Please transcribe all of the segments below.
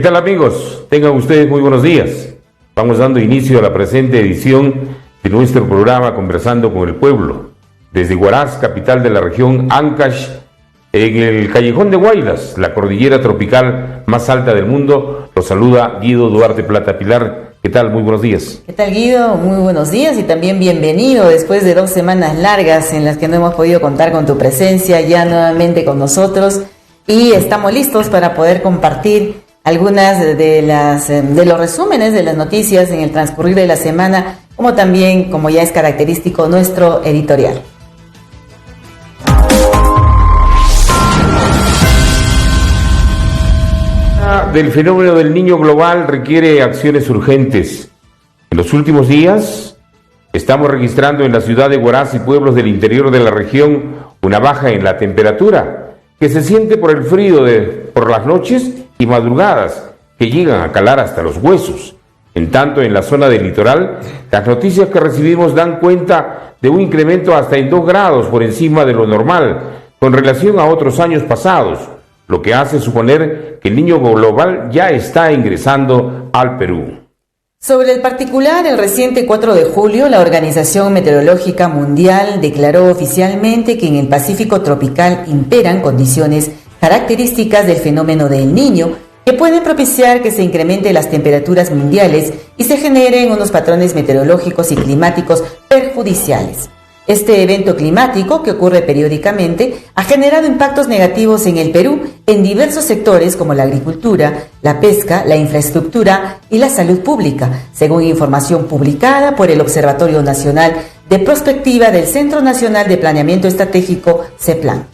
tal, amigos? Tengan ustedes muy buenos días. Vamos dando inicio a la presente edición de nuestro programa Conversando con el Pueblo. Desde Huaraz, capital de la región Ancash, en el Callejón de Huaylas, la cordillera tropical más alta del mundo, los saluda Guido Duarte Plata Pilar. ¿Qué tal? Muy buenos días. ¿Qué tal, Guido? Muy buenos días y también bienvenido después de 2 semanas largas en las que no hemos podido contar con tu presencia ya nuevamente con nosotros, y estamos listos para poder compartir algunas de los resúmenes de las noticias en el transcurrir de la semana, como también, como ya es característico, nuestro editorial. Del fenómeno del niño global requiere acciones urgentes. En los últimos días estamos registrando en la ciudad de Huaraz y pueblos del interior de la región una baja en la temperatura que se siente por el frío por las noches y madrugadas que llegan a calar hasta los huesos. En tanto, en la zona del litoral, las noticias que recibimos dan cuenta de un incremento hasta en 2 grados por encima de lo normal con relación a otros años pasados, lo que hace suponer que el niño global ya está ingresando al Perú. Sobre el particular, el reciente 4 de julio, la Organización Meteorológica Mundial declaró oficialmente que en el Pacífico tropical imperan condiciones características del fenómeno del Niño, que pueden propiciar que se incrementen las temperaturas mundiales y se generen unos patrones meteorológicos y climáticos perjudiciales. Este evento climático, que ocurre periódicamente, ha generado impactos negativos en el Perú en diversos sectores como la agricultura, la pesca, la infraestructura y la salud pública, según información publicada por el Observatorio Nacional de Prospectiva del Centro Nacional de Planeamiento Estratégico, CEPLAN.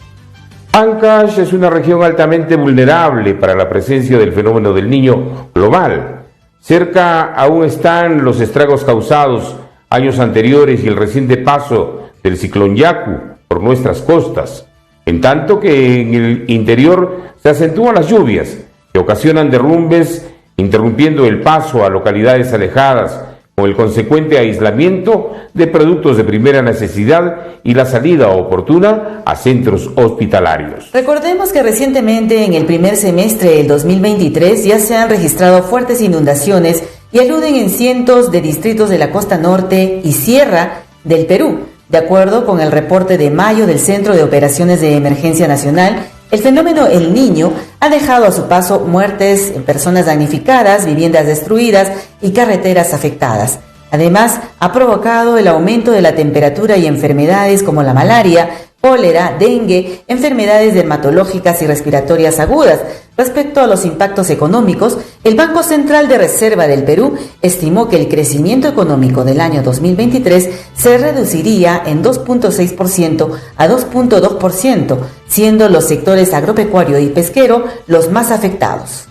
Ancash es una región altamente vulnerable para la presencia del fenómeno del niño global. Cerca aún están los estragos causados años anteriores y el reciente paso del ciclón Yaku por nuestras costas, en tanto que en el interior se acentúan las lluvias que ocasionan derrumbes, interrumpiendo el paso a localidades alejadas, con el consecuente aislamiento de productos de primera necesidad y la salida oportuna a centros hospitalarios. Recordemos que recientemente, en el primer semestre del 2023, ya se han registrado fuertes inundaciones y aluden en cientos de distritos de la costa norte y sierra del Perú. De acuerdo con el reporte de mayo del Centro de Operaciones de Emergencia Nacional, el fenómeno El Niño ha dejado a su paso muertes, personas damnificadas, viviendas destruidas y carreteras afectadas. Además, ha provocado el aumento de la temperatura y enfermedades como la malaria, cólera, dengue, enfermedades dermatológicas y respiratorias agudas. Respecto a los impactos económicos, el Banco Central de Reserva del Perú estimó que el crecimiento económico del año 2023 se reduciría en 2.6% a 2.2%, siendo los sectores agropecuario y pesquero los más afectados.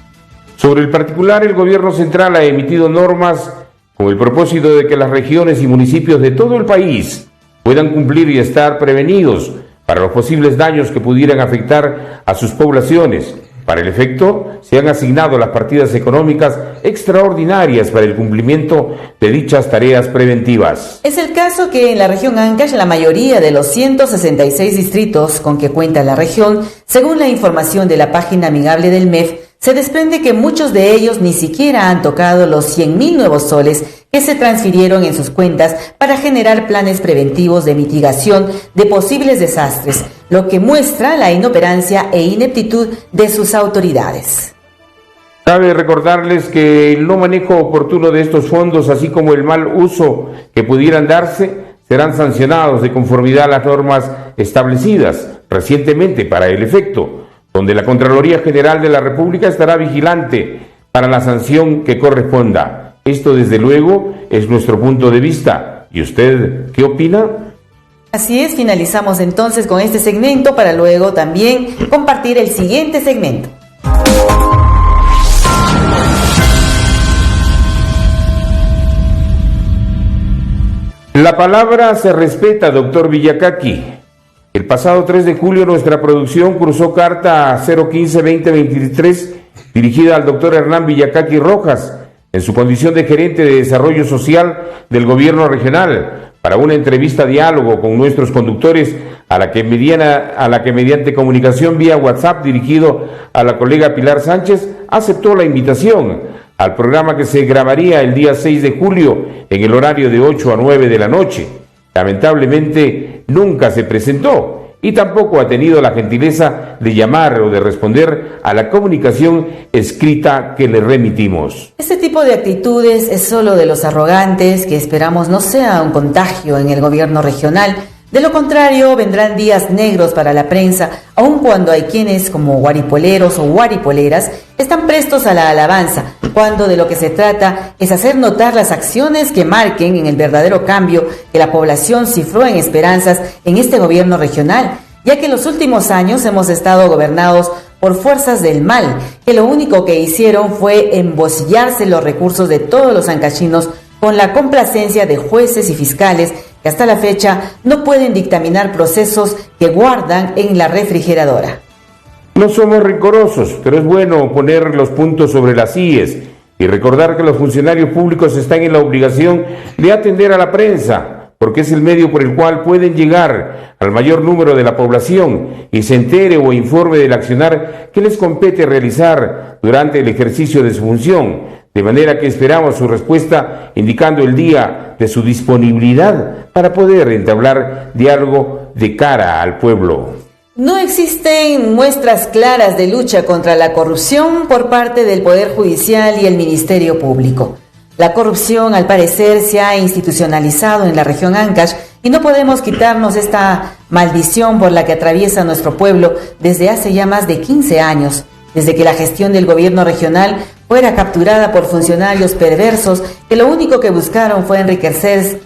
Sobre el particular, el gobierno central ha emitido normas con el propósito de que las regiones y municipios de todo el país puedan cumplir y estar prevenidos para los posibles daños que pudieran afectar a sus poblaciones. Para el efecto, se han asignado las partidas económicas extraordinarias para el cumplimiento de dichas tareas preventivas. Es el caso que en la región Ancash, la mayoría de los 166 distritos con que cuenta la región, según la información de la página amigable del MEF, se desprende que muchos de ellos ni siquiera han tocado los 100.000 nuevos soles que se transfirieron en sus cuentas para generar planes preventivos de mitigación de posibles desastres, lo que muestra la inoperancia e ineptitud de sus autoridades. Cabe recordarles que el no manejo oportuno de estos fondos, así como el mal uso que pudieran darse, serán sancionados de conformidad a las normas establecidas recientemente para el efecto, donde la Contraloría General de la República estará vigilante para la sanción que corresponda. Esto, desde luego, es nuestro punto de vista. ¿Y usted qué opina? Así es, finalizamos entonces con este segmento para luego también compartir el siguiente segmento. La palabra se respeta, doctor Villacaqui. El pasado 3 de julio nuestra producción cruzó carta 015-2023 dirigida al doctor Hernán Villacaqui Rojas en su condición de gerente de desarrollo social del gobierno regional para una entrevista diálogo con nuestros conductores a la que mediante comunicación vía WhatsApp dirigido a la colega Pilar Sánchez aceptó la invitación al programa que se grabaría el día 6 de julio en el horario de 8 a 9 de la noche. Lamentablemente nunca se presentó y tampoco ha tenido la gentileza de llamar o de responder a la comunicación escrita que le remitimos. Este tipo de actitudes es solo de los arrogantes, que esperamos no sea un contagio en el gobierno regional. De lo contrario, vendrán días negros para la prensa, aun cuando hay quienes, como guaripoleros o guaripoleras, están prestos a la alabanza, cuando de lo que se trata es hacer notar las acciones que marquen en el verdadero cambio que la población cifró en esperanzas en este gobierno regional, ya que en los últimos años hemos estado gobernados por fuerzas del mal, que lo único que hicieron fue embolsillarse los recursos de todos los ancachinos con la complacencia de jueces y fiscales que hasta la fecha no pueden dictaminar procesos que guardan en la refrigeradora. No somos rencorosos, pero es bueno poner los puntos sobre las íes y recordar que los funcionarios públicos están en la obligación de atender a la prensa, porque es el medio por el cual pueden llegar al mayor número de la población y se entere o informe del accionar que les compete realizar durante el ejercicio de su función. De manera que esperamos su respuesta indicando el día de su disponibilidad para poder entablar diálogo de cara al pueblo. No existen muestras claras de lucha contra la corrupción por parte del Poder Judicial y el Ministerio Público. La corrupción, al parecer, se ha institucionalizado en la región Ancash y no podemos quitarnos esta maldición por la que atraviesa nuestro pueblo desde hace ya más de 15 años, desde que la gestión del gobierno regional fuera capturada por funcionarios perversos que lo único que buscaron fue enriquecerse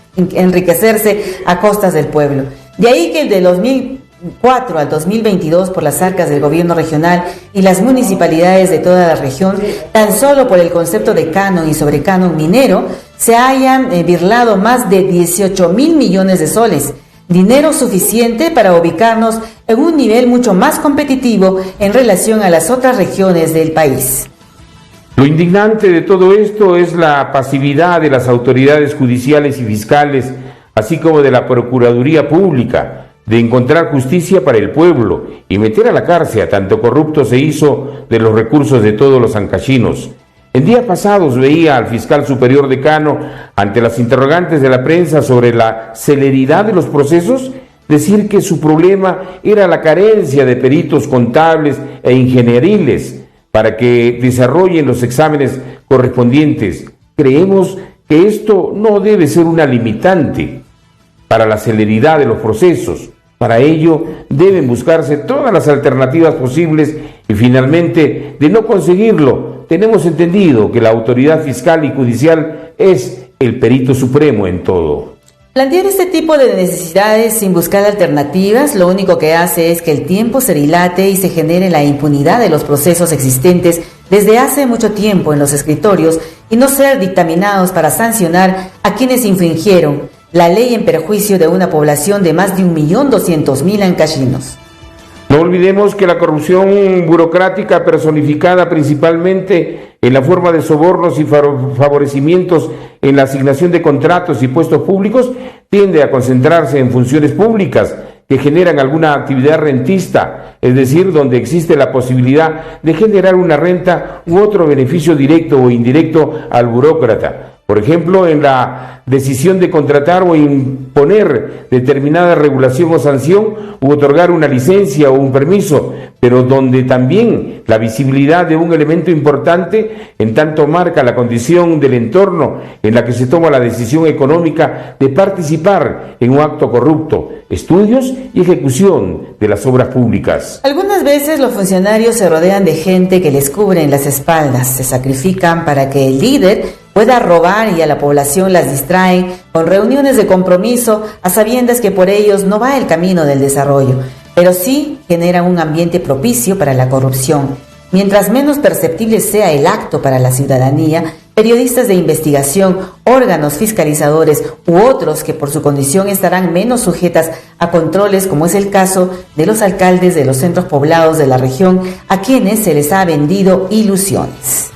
a costas del pueblo. De ahí que el de 2004 al 2022 por las arcas del gobierno regional y las municipalidades de toda la región, tan solo por el concepto de canon y sobrecanon minero, se hayan birlado más de 18.000 millones de soles, dinero suficiente para ubicarnos en un nivel mucho más competitivo en relación a las otras regiones del país. Lo indignante de todo esto es la pasividad de las autoridades judiciales y fiscales, así como de la Procuraduría Pública, de encontrar justicia para el pueblo y meter a la cárcel a tanto corrupto se hizo de los recursos de todos los ancachinos. En días pasados veía al fiscal superior decano, ante las interrogantes de la prensa sobre la celeridad de los procesos, decir que su problema era la carencia de peritos contables e ingenieriles para que desarrollen los exámenes correspondientes. Creemos que esto no debe ser una limitante para la celeridad de los procesos. Para ello deben buscarse todas las alternativas posibles y finalmente, de no conseguirlo, tenemos entendido que la autoridad fiscal y judicial es el perito supremo en todo. Plantear este tipo de necesidades sin buscar alternativas lo único que hace es que el tiempo se dilate y se genere la impunidad de los procesos existentes desde hace mucho tiempo en los escritorios y no ser dictaminados para sancionar a quienes infringieron la ley en perjuicio de una población de más de 1.200.000 ancachinos. No olvidemos que la corrupción burocrática personificada principalmente en la forma de sobornos y favorecimientos en la asignación de contratos y puestos públicos tiende a concentrarse en funciones públicas que generan alguna actividad rentista, es decir, donde existe la posibilidad de generar una renta u otro beneficio directo o indirecto al burócrata. Por ejemplo, en la decisión de contratar o imponer determinada regulación o sanción u otorgar una licencia o un permiso, pero donde también la visibilidad de un elemento importante en tanto marca la condición del entorno en la que se toma la decisión económica de participar en un acto corrupto, estudios y ejecución de las obras públicas. Algunas veces los funcionarios se rodean de gente que les cubre en las espaldas, se sacrifican para que el líder pueda robar y a la población las distraen con reuniones de compromiso a sabiendas que por ellos no va el camino del desarrollo, pero sí generan un ambiente propicio para la corrupción. Mientras menos perceptible sea el acto para la ciudadanía, periodistas de investigación, órganos fiscalizadores u otros que por su condición estarán menos sujetas a controles, como es el caso de los alcaldes de los centros poblados de la región, a quienes se les ha vendido ilusiones.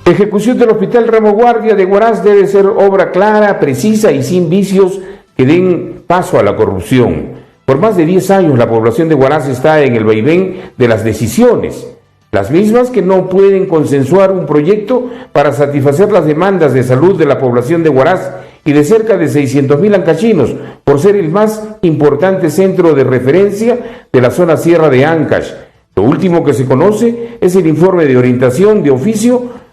La ejecución del Hospital Ramos Guardia de Huaraz debe ser obra clara, precisa y sin vicios que den paso a la corrupción. Por más de 10 años la población de Huaraz está en el vaivén de las decisiones, las mismas que no pueden consensuar un proyecto para satisfacer las demandas de salud de la población de Huaraz y de cerca de 600.000 ancachinos, por ser el más importante centro de referencia de la zona sierra de Ancash. Lo último que se conoce es el informe de orientación de oficio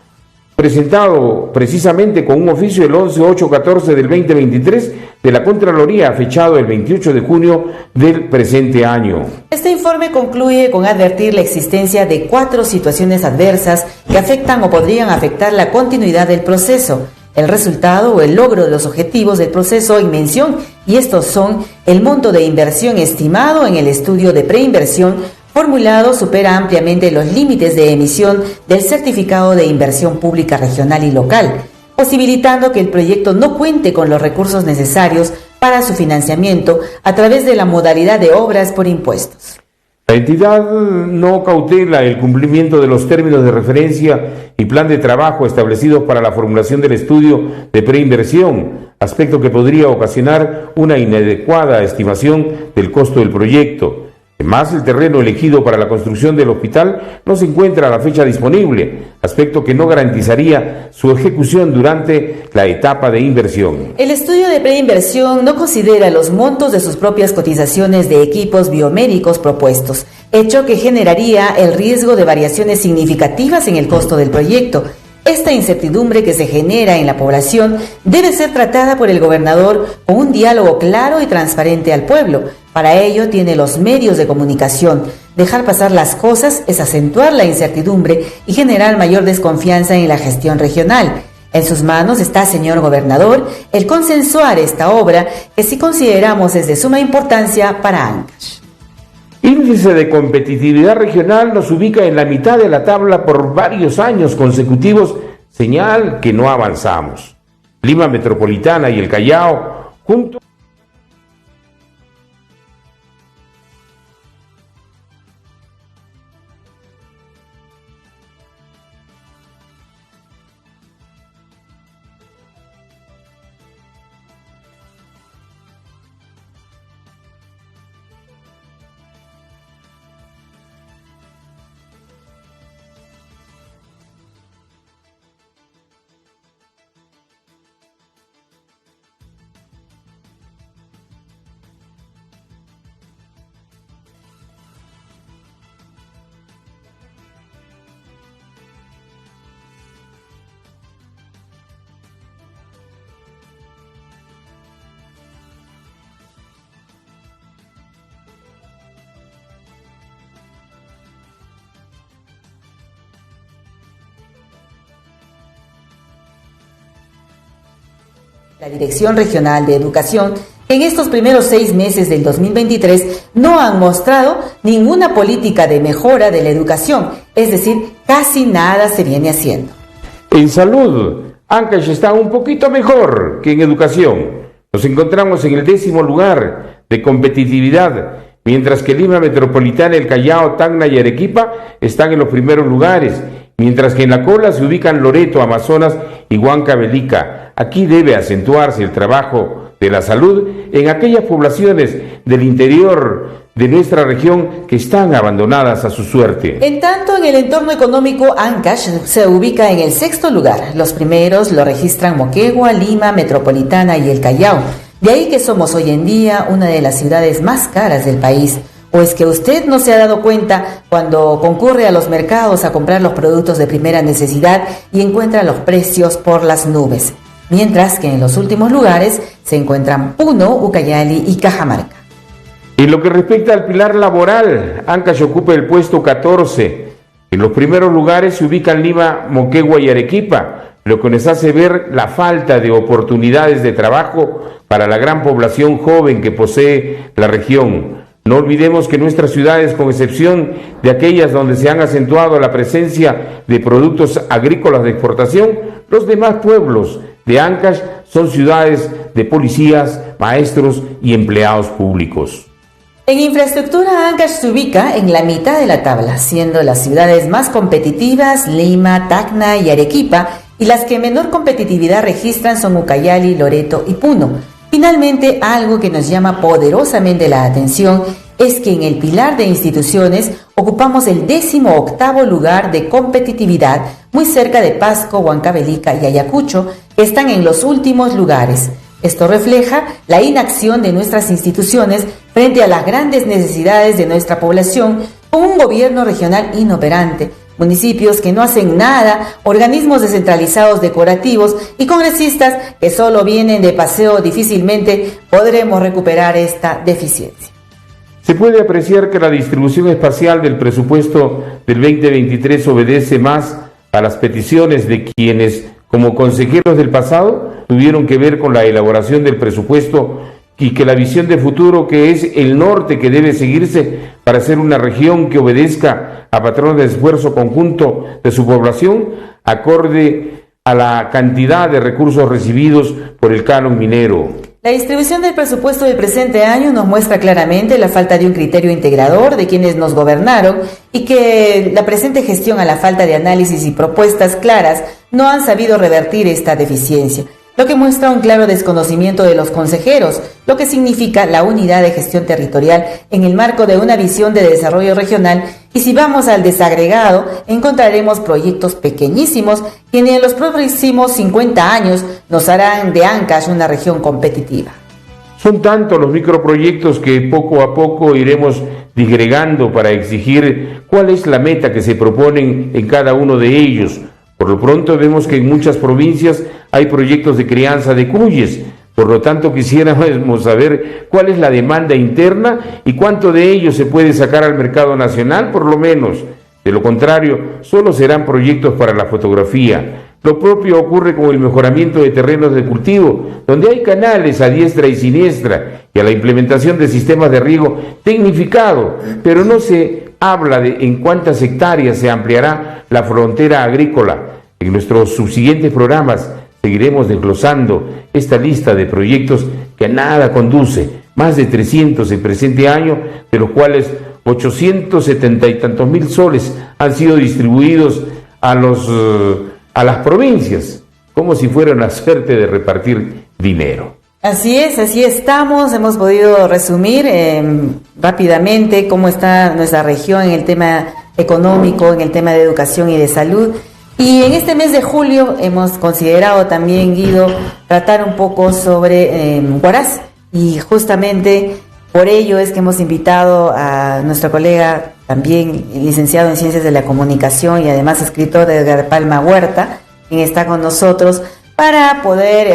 presentado precisamente con un oficio del 11.814 del 2023 de la Contraloría, fechado el 28 de junio del presente año. Este informe concluye con advertir la existencia de 4 situaciones adversas que afectan o podrían afectar la continuidad del proceso, el resultado o el logro de los objetivos del proceso en mención, y estos son: el monto de inversión estimado en el estudio de preinversión formulado supera ampliamente los límites de emisión del certificado de inversión pública regional y local, posibilitando que el proyecto no cuente con los recursos necesarios para su financiamiento a través de la modalidad de obras por impuestos. La entidad no cautela el cumplimiento de los términos de referencia y plan de trabajo establecidos para la formulación del estudio de preinversión, aspecto que podría ocasionar una inadecuada estimación del costo del proyecto. Además, el terreno elegido para la construcción del hospital no se encuentra a la fecha disponible, aspecto que no garantizaría su ejecución durante la etapa de inversión. El estudio de preinversión no considera los montos de sus propias cotizaciones de equipos biomédicos propuestos, hecho que generaría el riesgo de variaciones significativas en el costo del proyecto. Esta incertidumbre que se genera en la población debe ser tratada por el gobernador con un diálogo claro y transparente al pueblo. Para ello tiene los medios de comunicación. Dejar pasar las cosas es acentuar la incertidumbre y generar mayor desconfianza en la gestión regional. En sus manos está, señor gobernador, el consensuar esta obra que sí consideramos es de suma importancia para Ancash. Índice de competitividad regional nos ubica en la mitad de la tabla por varios años consecutivos, señal que no avanzamos. Lima Metropolitana y el Callao, juntos. La Dirección Regional de Educación, en estos primeros 6 meses del 2023, no han mostrado ninguna política de mejora de la educación, es decir, casi nada se viene haciendo. En salud, Ancash está un poquito mejor que en educación. Nos encontramos en el 10º lugar de competitividad, mientras que Lima Metropolitana, el Callao, Tacna y Arequipa están en los primeros lugares, mientras que en la cola se ubican Loreto, Amazonas y Huancavelica. Aquí debe acentuarse el trabajo de la salud en aquellas poblaciones del interior de nuestra región que están abandonadas a su suerte. En tanto, en el entorno económico, Ancash se ubica en el 6º lugar. Los primeros lo registran Moquegua, Lima Metropolitana y el Callao. De ahí que somos hoy en día una de las ciudades más caras del país. ¿O es que usted no se ha dado cuenta cuando concurre a los mercados a comprar los productos de primera necesidad y encuentra los precios por las nubes? Mientras que en los últimos lugares se encuentran Puno, Ucayali y Cajamarca. En lo que respecta al pilar laboral, Ancash ocupa el puesto 14. En los primeros lugares se ubican Lima, Moquegua y Arequipa, lo que nos hace ver la falta de oportunidades de trabajo para la gran población joven que posee la región. No olvidemos que nuestras ciudades, con excepción de aquellas donde se han acentuado la presencia de productos agrícolas de exportación, los demás pueblos de Ancash son ciudades de policías, maestros y empleados públicos. En infraestructura, Ancash se ubica en la mitad de la tabla, siendo las ciudades más competitivas Lima, Tacna y Arequipa, y las que menor competitividad registran son Ucayali, Loreto y Puno. Finalmente, algo que nos llama poderosamente la atención es que en el pilar de instituciones ocupamos el 18º lugar de competitividad, muy cerca de Pasco, Huancavelica y Ayacucho, que están en los últimos lugares. Esto refleja la inacción de nuestras instituciones frente a las grandes necesidades de nuestra población, con un gobierno regional inoperante, municipios que no hacen nada, organismos descentralizados decorativos y congresistas que solo vienen de paseo. Difícilmente podremos recuperar esta deficiencia. Se puede apreciar que la distribución espacial del presupuesto del 2023 obedece más a las peticiones de quienes, como consejeros del pasado, tuvieron que ver con la elaboración del presupuesto y que la visión de futuro, que es el norte que debe seguirse para ser una región que obedezca a patrones de esfuerzo conjunto de su población, acorde a la cantidad de recursos recibidos por el canon minero. La distribución del presupuesto del presente año nos muestra claramente la falta de un criterio integrador de quienes nos gobernaron y que la presente gestión, a la falta de análisis y propuestas claras, no han sabido revertir esta deficiencia, lo que muestra un claro desconocimiento de los consejeros, lo que significa la unidad de gestión territorial en el marco de una visión de desarrollo regional. Y si vamos al desagregado, encontraremos proyectos pequeñísimos que en los próximos 50 años nos harán de Ancash una región competitiva. Son tantos los microproyectos que poco a poco iremos disgregando para exigir cuál es la meta que se proponen en cada uno de ellos. Por lo pronto vemos que en muchas provincias hay proyectos de crianza de cuyes. Por lo tanto, quisiéramos saber cuál es la demanda interna y cuánto de ello se puede sacar al mercado nacional, por lo menos. De lo contrario, solo serán proyectos para la fotografía. Lo propio ocurre con el mejoramiento de terrenos de cultivo, donde hay canales a diestra y siniestra, y a la implementación de sistemas de riego tecnificado, pero no se habla de en cuántas hectáreas se ampliará la frontera agrícola. En nuestros subsiguientes programas seguiremos desglosando esta lista de proyectos que a nada conduce, más de 300 el presente año, de los cuales 870 y tantos mil soles han sido distribuidos a las provincias, como si fuera una suerte de repartir dinero. Así estamos. Hemos podido resumir rápidamente cómo está nuestra región en el tema económico, en el tema de educación y de salud. Y en este mes de julio hemos considerado también, Guido, tratar un poco sobre Huaraz, y justamente por ello es que hemos invitado a nuestro colega, también licenciado en Ciencias de la Comunicación y además escritor, Edgar Palma Huerta, quien está con nosotros, para poder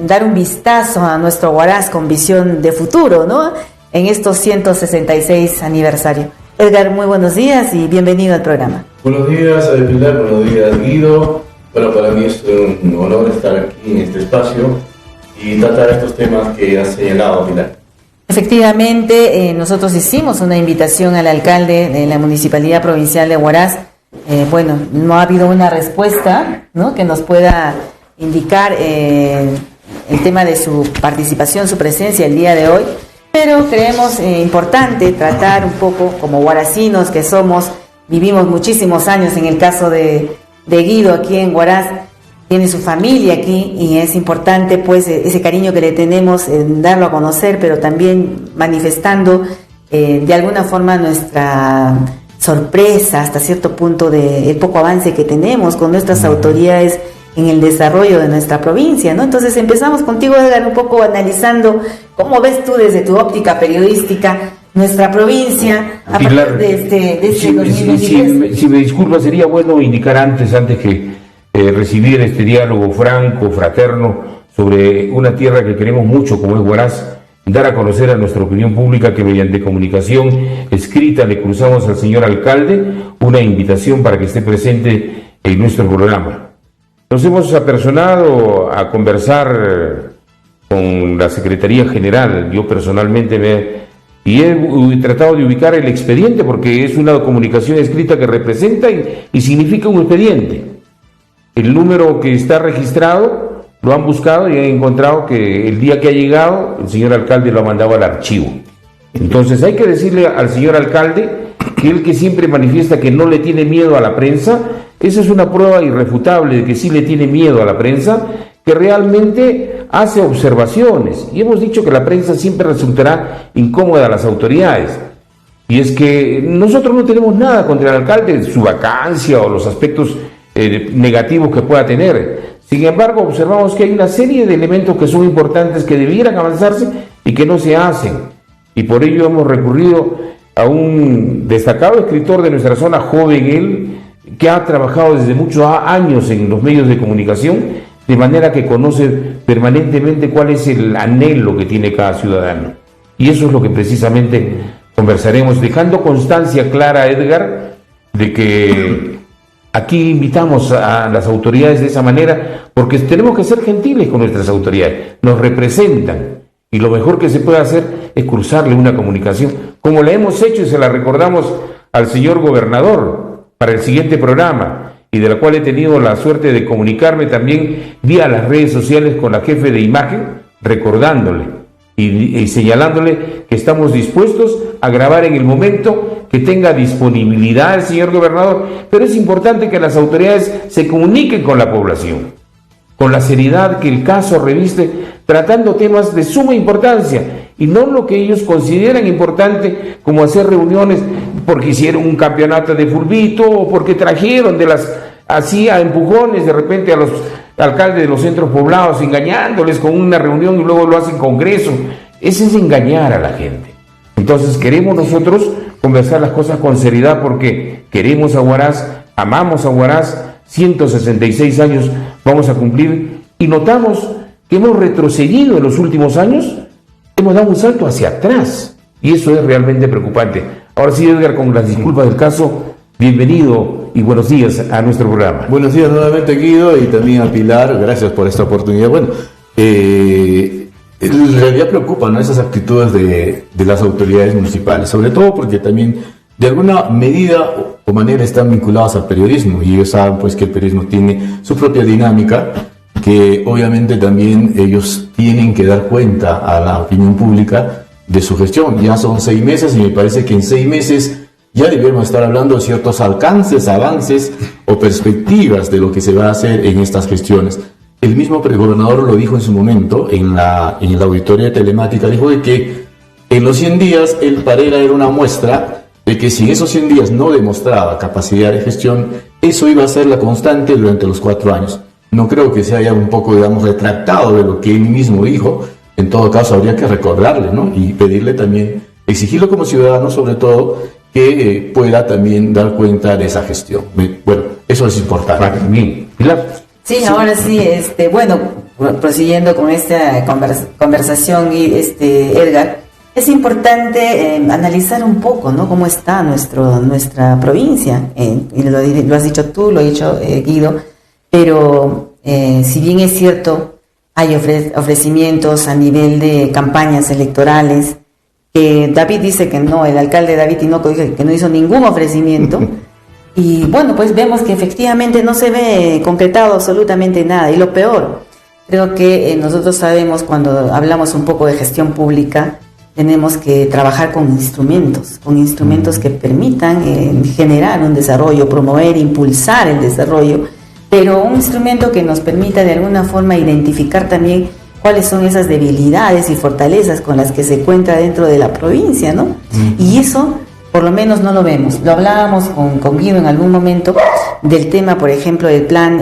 dar un vistazo a nuestro Huaraz con visión de futuro, ¿no?, en estos 166 aniversario. Edgar, muy buenos días y bienvenido al programa. Buenos días, Pilar, buenos días, Guido. Bueno, para mí es un honor estar aquí en este espacio y tratar estos temas que has señalado, Pilar. Efectivamente, nosotros hicimos una invitación al alcalde de la Municipalidad Provincial de Huaraz. Bueno, no ha habido una respuesta, ¿no?, que nos pueda indicar el tema de su participación, su presencia el día de hoy, pero creemos importante tratar un poco, como huaracinos que somos, vivimos muchísimos años, en el caso de Guido aquí en Huaraz, tiene su familia aquí y es importante pues ese cariño que le tenemos, darlo a conocer, pero también manifestando de alguna forma nuestra sorpresa hasta cierto punto del poco avance que tenemos con nuestras autoridades en el desarrollo de nuestra provincia, ¿no? Entonces empezamos contigo, Edgar, un poco analizando cómo ves tú desde tu óptica periodística nuestra provincia a partir de este 2023. Si me disculpa, sería bueno indicar antes que recibir este diálogo franco, fraterno, sobre una tierra que queremos mucho como es Huaraz, dar a conocer a nuestra opinión pública que mediante comunicación escrita le cruzamos al señor alcalde una invitación para que esté presente en nuestro programa. Nos hemos apersonado a conversar con la Secretaría General. Yo personalmente he tratado de ubicar el expediente porque es una comunicación escrita que representa y significa un expediente. El número que está registrado lo han buscado y han encontrado que el día que ha llegado el señor alcalde lo ha mandado al archivo. Entonces hay que decirle al señor alcalde que él, que siempre manifiesta que no le tiene miedo a la prensa, esa es una prueba irrefutable de que sí le tiene miedo a la prensa, que realmente hace observaciones, y hemos dicho que la prensa siempre resultará incómoda a las autoridades. Y es que nosotros no tenemos nada contra el alcalde, su vacancia o los aspectos negativos que pueda tener. Sin embargo, observamos que hay una serie de elementos que son importantes, que debieran avanzarse y que no se hacen. Y por ello hemos recurrido a un destacado escritor de nuestra zona, joven él, que ha trabajado desde muchos años en los medios de comunicación, de manera que conoce permanentemente cuál es el anhelo que tiene cada ciudadano. Y eso es lo que precisamente conversaremos, dejando constancia clara, Edgar, de que aquí invitamos a las autoridades de esa manera, porque tenemos que ser gentiles con nuestras autoridades, nos representan, y lo mejor que se puede hacer es cruzarle una comunicación, como la hemos hecho y se la recordamos al señor gobernador para el siguiente programa, y de la cual he tenido la suerte de comunicarme también vía las redes sociales con la jefe de imagen, recordándole y señalándole que estamos dispuestos a grabar en el momento que tenga disponibilidad el señor gobernador, pero es importante que las autoridades se comuniquen con la población, con la seriedad que el caso reviste, tratando temas de suma importancia, y no lo que ellos consideran importante, como hacer reuniones porque hicieron un campeonato de fulbito, o porque trajeron así a empujones de repente a los alcaldes de los centros poblados, engañándoles con una reunión y luego lo hacen congreso. Ese es engañar a la gente. Entonces queremos nosotros conversar las cosas con seriedad, porque queremos a Huaraz, amamos a Huaraz, 166 años vamos a cumplir, y notamos que hemos retrocedido en los últimos años, hemos dado un salto hacia atrás, y eso es realmente preocupante. Ahora sí, Edgar, con las disculpas del caso, bienvenido y buenos días a nuestro programa. Buenos días nuevamente, Guido, y también a Pilar, gracias por esta oportunidad. Bueno, en realidad preocupan, ¿no?, esas actitudes de las autoridades municipales, sobre todo porque también de alguna medida o manera están vinculadas al periodismo, y ellos saben pues que el periodismo tiene su propia dinámica, que obviamente también ellos tienen que dar cuenta a la opinión pública de su gestión. Ya son 6 meses y me parece que en 6 meses ya debemos estar hablando de ciertos alcances, avances o perspectivas de lo que se va a hacer en estas gestiones. El mismo gobernador lo dijo en su momento en la auditoría telemática, dijo de que en los 100 días el Parera era una muestra de que si en esos 100 días no demostraba capacidad de gestión, eso iba a ser la constante durante los 4 años. No creo que se haya un poco, digamos, retractado de lo que él mismo dijo. En todo caso, habría que recordarle, ¿no?, y pedirle también, exigirlo como ciudadano sobre todo, que pueda también dar cuenta de esa gestión. Bueno, eso es importante. Bien, Pilar. Sí, ahora sí, bueno, prosiguiendo con esta conversación, Edgar, es importante analizar un poco, ¿no?, cómo está nuestra provincia. Y lo has dicho tú, lo ha dicho Guido, pero si bien es cierto, hay ofrecimientos a nivel de campañas electorales, David dice que no, el alcalde David Tinoco dice que no hizo ningún ofrecimiento, y bueno, pues vemos que efectivamente no se ve concretado absolutamente nada. Y lo peor, creo que nosotros sabemos, cuando hablamos un poco de gestión pública, tenemos que trabajar con instrumentos que permitan generar un desarrollo, promover, impulsar el desarrollo, pero un instrumento que nos permita de alguna forma identificar también cuáles son esas debilidades y fortalezas con las que se cuenta dentro de la provincia, ¿no? Y eso, por lo menos, no lo vemos. Lo hablábamos con Guido en algún momento del tema, por ejemplo, del plan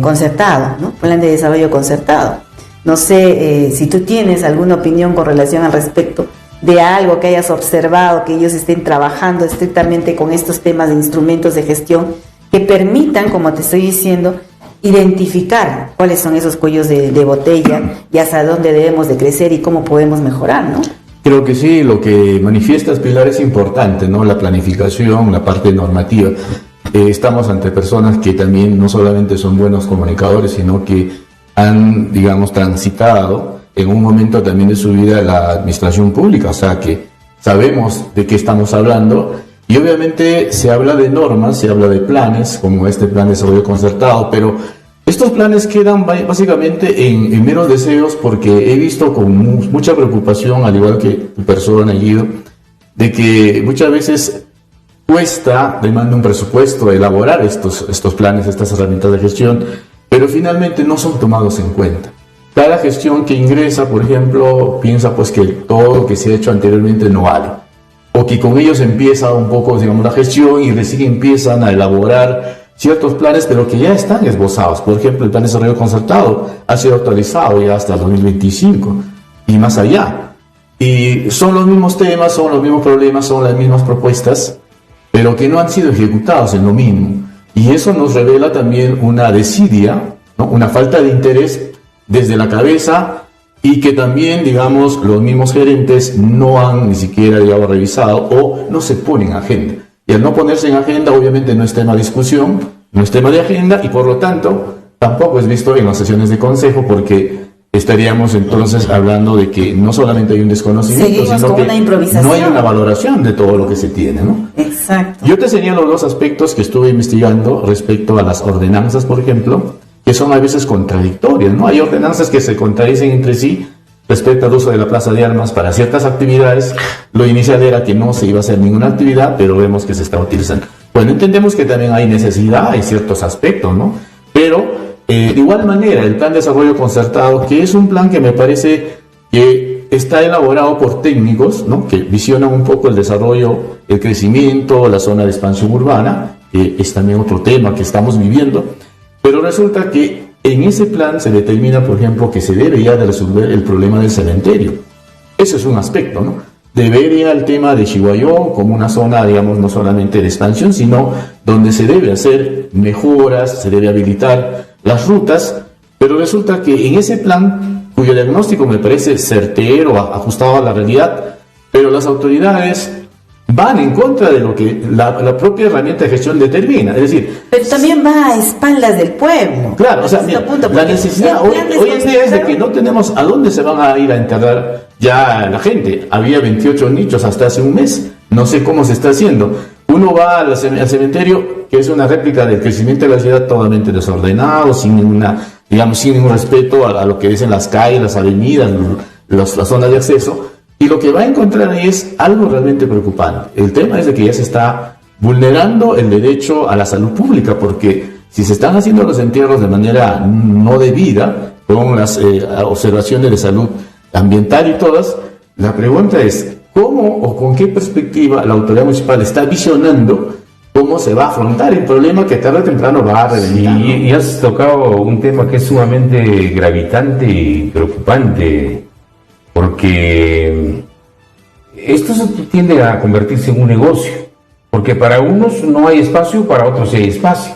concertado, ¿no? Plan de desarrollo concertado. No sé si tú tienes alguna opinión con relación al respecto de algo que hayas observado, que ellos estén trabajando estrictamente con estos temas de instrumentos de gestión que permitan, como te estoy diciendo, identificar cuáles son esos cuellos de botella y hasta dónde debemos de crecer y cómo podemos mejorar, ¿no? Creo que sí, lo que manifiestas, Pilar, es importante, ¿no?, la planificación, la parte normativa. Estamos ante personas que también no solamente son buenos comunicadores, sino que han, digamos, transitado en un momento también de su vida la administración pública, o sea que sabemos de qué estamos hablando. Y obviamente se habla de normas, se habla de planes, como este plan de desarrollo concertado, pero estos planes quedan básicamente en meros deseos, porque he visto con mucha preocupación, al igual que tu persona, Guido, de que muchas veces demanda un presupuesto elaborar estos planes, estas herramientas de gestión, pero finalmente no son tomados en cuenta. cada gestión que ingresa, por ejemplo, piensa pues que todo lo que se ha hecho anteriormente no vale. O que con ellos empieza un poco, digamos, la gestión y recién empiezan a elaborar ciertos planes, pero que ya están esbozados. Por ejemplo, el plan de desarrollo concertado ha sido actualizado ya hasta el 2025 y más allá. Y son los mismos temas, son los mismos problemas, son las mismas propuestas, pero que no han sido ejecutados en lo mínimo. Y eso nos revela también una desidia, ¿no? Una falta de interés desde la cabeza, y que también, digamos, los mismos gerentes no han ni siquiera, digamos, revisado o no se ponen en agenda. Y al no ponerse en agenda, obviamente no es tema de discusión, no es tema de agenda, y por lo tanto tampoco es visto en las sesiones de consejo, porque estaríamos entonces hablando de que no solamente hay un desconocimiento, sino que no hay una valoración de todo lo que se tiene, ¿no? Exacto. Yo te señalo dos aspectos que estuve investigando respecto a las ordenanzas, por ejemplo, que son a veces contradictorias, ¿no? Hay ordenanzas que se contradicen entre sí respecto al uso de la plaza de armas para ciertas actividades. Lo inicial era que no se iba a hacer ninguna actividad, pero vemos que se está utilizando. Bueno, entendemos que también hay necesidad, hay ciertos aspectos, ¿no? Pero de igual manera, el plan de desarrollo concertado, que es un plan que me parece que está elaborado por técnicos, ¿no? Que visionan un poco el desarrollo, el crecimiento, la zona de expansión urbana, que es también otro tema que estamos viviendo. Pero resulta que en ese plan se determina, por ejemplo, que se debe ya de resolver el problema del cementerio. Ese es un aspecto, ¿no? De ver ya el tema de Chihuayó como una zona, digamos, no solamente de expansión, sino donde se debe hacer mejoras, se debe habilitar las rutas, pero resulta que en ese plan, cuyo diagnóstico me parece certero, ajustado a la realidad, pero las autoridades van en contra de lo que la propia herramienta de gestión determina. Es decir, pero también va a espaldas del pueblo. Claro, o sea, mira, la necesidad hoy en día es de que no tenemos a dónde se van a ir a enterrar ya la gente. Había 28 nichos hasta hace un mes, no sé cómo se está haciendo. Uno va al cementerio, que es una réplica del crecimiento de la ciudad, totalmente desordenado, sin ninguna, digamos, sin ningún respeto a lo que dicen las calles, las avenidas, las zonas de acceso. Y lo que va a encontrar ahí es algo realmente preocupante. El tema es de que ya se está vulnerando el derecho a la salud pública, porque si se están haciendo los entierros de manera no debida, con las observaciones de salud ambiental y todas, la pregunta es, ¿cómo o con qué perspectiva la autoridad municipal está visionando cómo se va a afrontar el problema que tarde o temprano va a reventar? Sí, y has tocado un tema que es sumamente gravitante y preocupante, porque esto tiende a convertirse en un negocio, porque para unos no hay espacio, para otros sí hay espacio.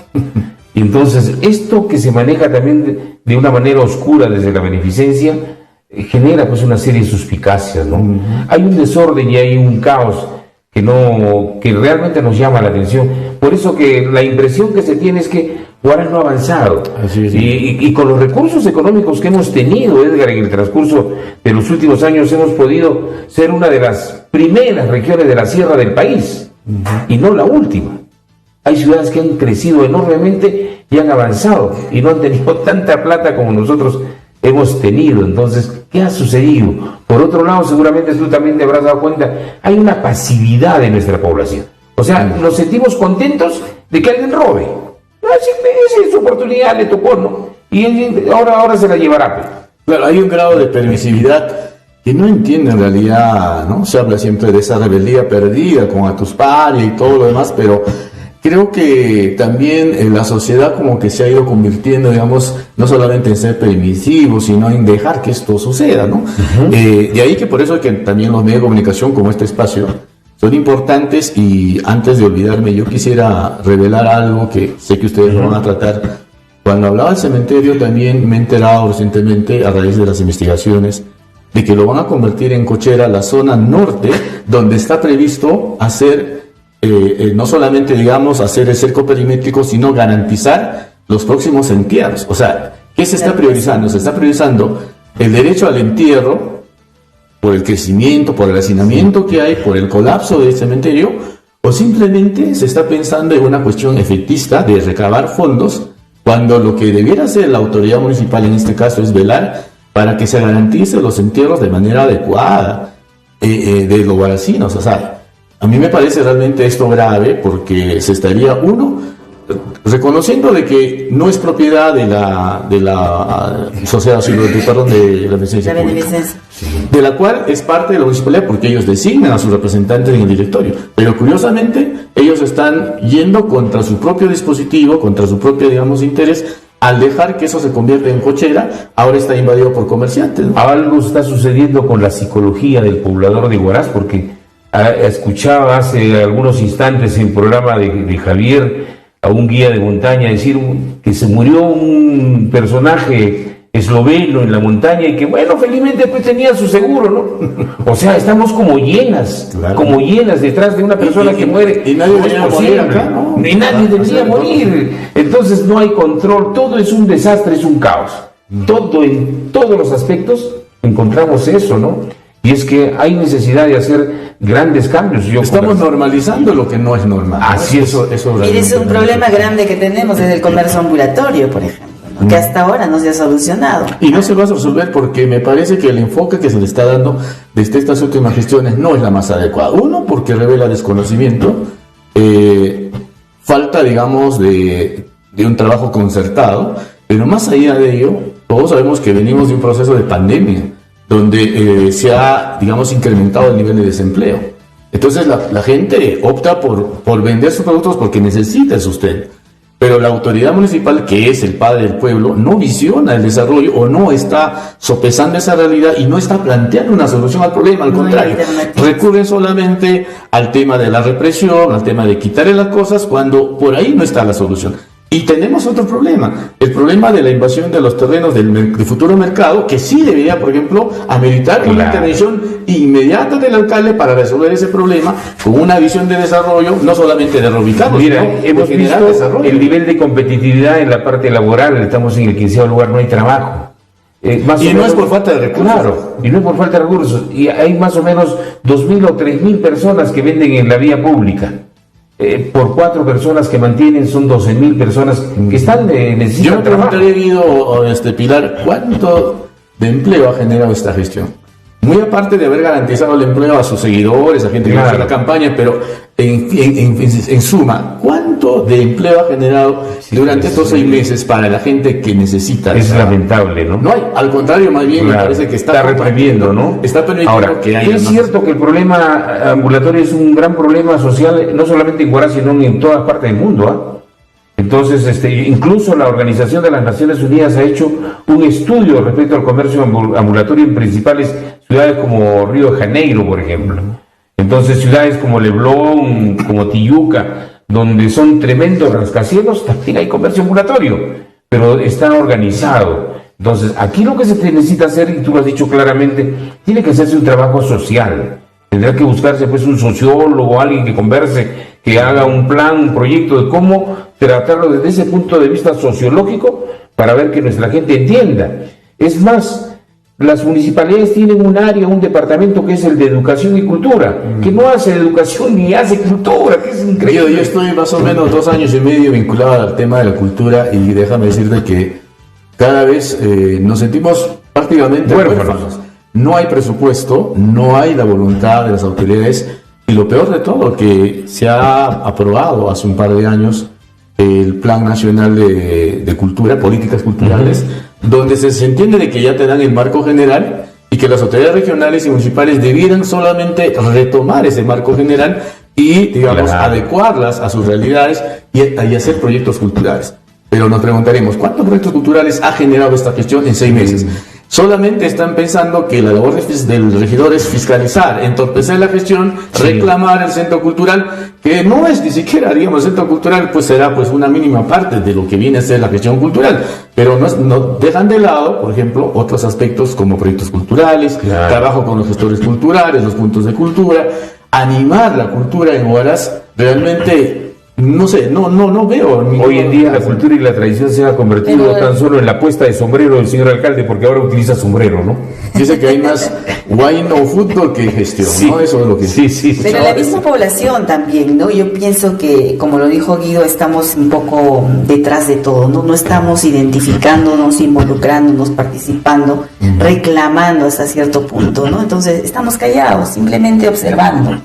Y entonces esto que se maneja también de una manera oscura desde la beneficencia genera pues una serie de suspicacias, ¿no? Hay un desorden y hay un caos que realmente nos llama la atención. Por eso que la impresión que se tiene es que Huaraz no ha avanzado. Así es. Y con los recursos económicos que hemos tenido, Edgar, en el transcurso de los últimos años, hemos podido ser una de las primeras regiones de la sierra del país, y no la última. Hay ciudades que han crecido enormemente y han avanzado, y no han tenido tanta plata como nosotros hemos tenido. Entonces, ¿qué ha sucedido? Por otro lado, seguramente tú también te habrás dado cuenta, hay una pasividad de nuestra población. O sea, nos sentimos contentos de que alguien robe. Esa es su oportunidad, le tocó, ¿no? Y ahora se la llevará, pues. Claro, hay un grado de permisividad que no entiende en realidad, ¿no? Se habla siempre de esa rebeldía perdida con a tus pares y todo lo demás, pero creo que también en la sociedad como que se ha ido convirtiendo, digamos, no solamente en ser permisivo, sino en dejar que esto suceda, ¿no? De ahí que por eso que también los medios de comunicación como este espacio son importantes. Y antes de olvidarme, yo quisiera revelar algo que sé que ustedes lo van a tratar. Cuando hablaba del cementerio, también me he enterado recientemente, a raíz de las investigaciones, de que lo van a convertir en cochera la zona norte, donde está previsto hacer, no solamente, digamos, hacer el cerco perimétrico, sino garantizar los próximos entierros. O sea, ¿qué se está priorizando? Se está priorizando el derecho al entierro, por el crecimiento, por el hacinamiento que hay, por el colapso del cementerio, o simplemente se está pensando en una cuestión efectista de recabar fondos, cuando lo que debiera hacer la autoridad municipal en este caso es velar para que se garantice los entierros de manera adecuada de los guaracinos. O sea, a mí me parece realmente esto grave, porque se estaría, uno, reconociendo de que no es propiedad de la sociedad civil, perdón, de la beneficencia pública, de la cual es parte de la municipalidad porque ellos designan a sus representantes en el directorio, pero curiosamente ellos están yendo contra su propio dispositivo, contra su propio, digamos, interés, al dejar que eso se convierta en cochera. Ahora está invadido por comerciantes, ¿no? Algo está sucediendo con la psicología del poblador de Huaraz, porque escuchaba hace algunos instantes en el programa de Javier a un guía de montaña decir que se murió un personaje esloveno en la montaña y que, bueno, felizmente pues tenía su seguro, ¿no? O sea, estamos como llenas, claro, como llenas detrás de una persona que muere. Y nadie debería morir acá, ¿no? Y nadie debería morir. Entonces no hay control, todo es un desastre, es un caos. Todo, en todos los aspectos encontramos eso, ¿no? Y es que hay necesidad de hacer grandes cambios. Estamos normalizando lo que no es normal. Así es. Mire, es un problema grande que tenemos desde el comercio ambulatorio, por ejemplo, ¿no? Que hasta ahora no se ha solucionado. Y no se va a resolver porque me parece que el enfoque que se le está dando desde estas últimas gestiones no es la más adecuada. Uno, porque revela desconocimiento, falta, digamos, de un trabajo concertado, pero más allá de ello, todos sabemos que venimos de un proceso de pandemia, donde se ha, digamos, incrementado el nivel de desempleo. Entonces la gente opta por vender sus productos porque necesita el sustento. Pero la autoridad municipal, que es el padre del pueblo, no visiona el desarrollo o no está sopesando esa realidad y no está planteando una solución al problema. Al contrario, recurren solamente al tema de la represión, al tema de quitarle las cosas, cuando por ahí no está la solución. Y tenemos otro problema, el problema de la invasión de los terrenos del futuro mercado, que sí debería, por ejemplo, ameritar una intervención inmediata del alcalde para resolver ese problema con una visión de desarrollo, no solamente de reubicarlos, sino de hemos generar visto desarrollo. El nivel de competitividad en la parte laboral, estamos en el 15º lugar, no hay trabajo. Y no es por falta de recursos. Claro, y no es por falta de recursos. Y hay más o menos 2.000 o 3.000 personas que venden en la vía pública. Por 4 personas que mantienen son 12.000 personas que están necesitan. Yo me preguntaría, Guido, Pilar, ¿cuánto de empleo ha generado esta gestión? Muy aparte de haber garantizado el empleo a sus seguidores, a gente que hizo la campaña, pero en suma, ¿cuánto de empleo ha generado durante estos 6 meses para la gente que necesita? Es lamentable, ¿no? No hay, al contrario, más bien me parece que está reprimiendo, ¿no? Está permitiendo. Ahora, que haya. Es cierto que el problema ambulatorio es un gran problema social, no solamente en Huaraz, sino en todas partes del mundo, ¿ah? Entonces, incluso la Organización de las Naciones Unidas ha hecho un estudio respecto al comercio ambulatorio en principales ciudades como Río de Janeiro, por ejemplo. Entonces, ciudades como Leblon, como Tijuca, donde son tremendos rascacielos, también hay comercio ambulatorio, pero está organizado. Entonces, aquí lo que se necesita hacer, y tú lo has dicho claramente, tiene que hacerse un trabajo social. Tendrá que buscarse pues un sociólogo, alguien que converse, que haga un plan, un proyecto de cómo tratarlo desde ese punto de vista sociológico para ver que nuestra gente entienda. Es más, las municipalidades tienen un área, un departamento que es el de educación y cultura, que no hace educación ni hace cultura, que es increíble. Yo estoy más o menos 2 años y medio vinculado al tema de la cultura y déjame decirte que cada vez nos sentimos prácticamente huérfanos. No hay presupuesto, no hay la voluntad de las autoridades y lo peor de todo, que se ha aprobado hace un par de años el Plan Nacional de Cultura, Políticas Culturales, donde se entiende de que ya te dan el marco general y que las autoridades regionales y municipales debieran solamente retomar ese marco general y, digamos, adecuarlas a sus realidades y hacer proyectos culturales. Pero nos preguntaremos, ¿cuántos proyectos culturales ha generado esta gestión en 6 meses? Solamente están pensando que la labor del regidor es fiscalizar, entorpecer la gestión, reclamar el centro cultural, que no es ni siquiera, digamos, el centro cultural pues será pues una mínima parte de lo que viene a ser la gestión cultural, pero no dejan de lado, por ejemplo, otros aspectos como proyectos culturales, trabajo con los gestores culturales, los puntos de cultura, animar la cultura en Huaraz. Realmente no sé, no veo. Hoy en día la cultura y la tradición se ha convertido tan solo en la puesta de sombrero del señor alcalde, porque ahora utiliza sombrero, ¿no? Dice que hay más wine o fútbol que gestión, ¿no? Eso es lo que... Sí. Pero la misma población también, ¿no? Yo pienso que, como lo dijo Guido, estamos un poco detrás de todo, ¿no? No estamos identificándonos, involucrándonos, participando, reclamando hasta cierto punto, ¿no? Entonces estamos callados, simplemente observando.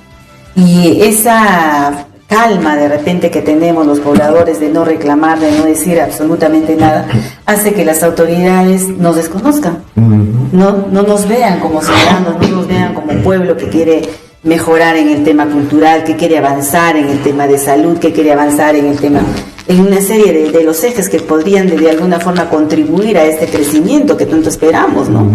Y esa calma de repente que tenemos los pobladores de no reclamar, de no decir absolutamente nada, hace que las autoridades nos desconozcan, no nos vean como ciudadanos, no nos vean como un pueblo que quiere mejorar en el tema cultural, que quiere avanzar en el tema de salud, que quiere avanzar en el tema, en una serie de los ejes que podrían de alguna forma contribuir a este crecimiento que tanto esperamos, ¿no?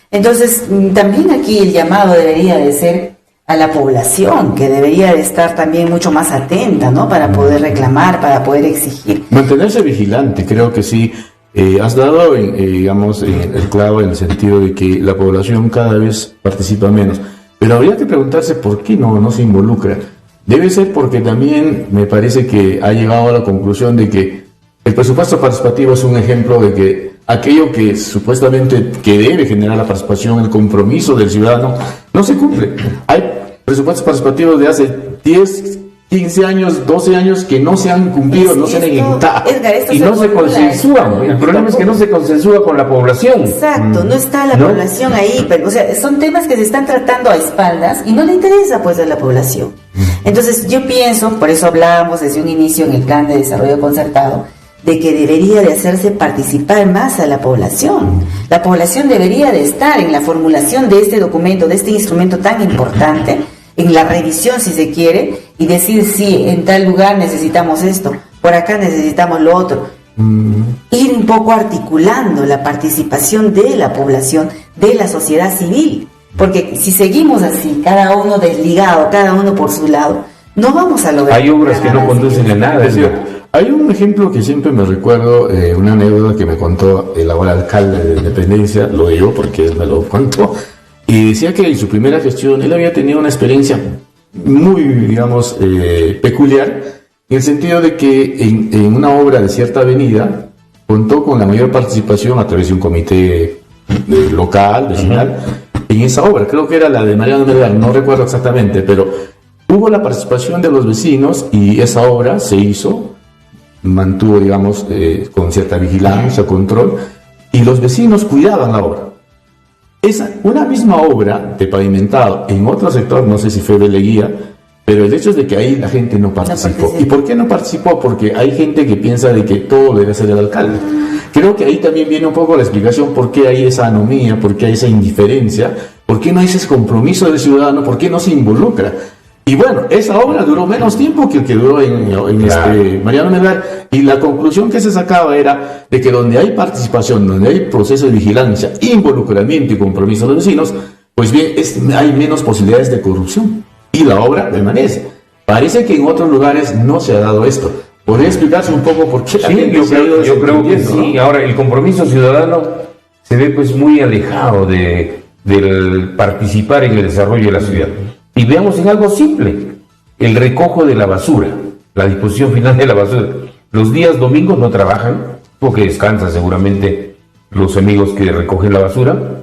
Entonces, también aquí el llamado debería de ser a la población, que debería de estar también mucho más atenta, ¿no? Para poder reclamar, para poder exigir. Mantenerse vigilante, creo que sí. Has dado, digamos, el clavo en el sentido de que la población cada vez participa menos. Pero habría que preguntarse por qué no se involucra. Debe ser porque también me parece que ha llegado a la conclusión de que el presupuesto participativo es un ejemplo de que aquello que supuestamente que debe generar la participación, el compromiso del ciudadano, no se cumple. Hay presupuestos participativos de hace 10, 15 años, 12 años que no se han cumplido, no se han ejecutado. Y no se consensúan. El problema es que no se consensúa con la población. Exacto, no está la población ahí. Pero, o sea, son temas que se están tratando a espaldas y no le interesa pues a la población. Entonces yo pienso, por eso hablábamos desde un inicio en el plan de desarrollo concertado, de que debería de hacerse participar más a la población. La población debería de estar en la formulación de este documento, de este instrumento tan importante, en la revisión si se quiere, y decir sí, en tal lugar necesitamos esto, por acá necesitamos lo otro. Ir un poco articulando la participación de la población, de la sociedad civil, porque si seguimos así, cada uno desligado, cada uno por su lado, no vamos a lograr. Hay obras que no conducen a nada. Es decir, hay un ejemplo que siempre me recuerdo, una anécdota que me contó el ahora alcalde de Independencia, lo digo porque él me lo contó, y decía que en su primera gestión él había tenido una experiencia muy, digamos, peculiar, en el sentido de que en una obra de cierta avenida contó con la mayor participación a través de un comité local, vecinal, en esa obra. Creo que era la de Mariano Melgar, no recuerdo exactamente, pero hubo la participación de los vecinos y esa obra se hizo, mantuvo, digamos, con cierta vigilancia, control, y los vecinos cuidaban la obra. Una misma obra de pavimentado en otro sector, no sé si fue de Leguía, pero el hecho es de que ahí la gente no participó. ¿Y por qué no participó? Porque hay gente que piensa de que todo debe ser el alcalde. Creo que ahí también viene un poco la explicación por qué hay esa anomía, por qué hay esa indiferencia, por qué no hay ese compromiso del ciudadano, por qué no se involucra. Y bueno, esa obra duró menos tiempo que el que duró en Mariano Melgar, y la conclusión que se sacaba era de que donde hay participación, donde hay proceso de vigilancia, involucramiento y compromiso de los vecinos, pues bien, hay menos posibilidades de corrupción y la obra permanece. Parece que en otros lugares no se ha dado esto. ¿Podría explicarse un poco por qué? Sí, yo creo que sí. ¿No? Ahora, el compromiso ciudadano se ve pues muy alejado del participar en el desarrollo de la ciudad. Y veamos en algo simple, el recojo de la basura, la disposición final de la basura. Los días domingos no trabajan, porque descansan seguramente los amigos que recogen la basura.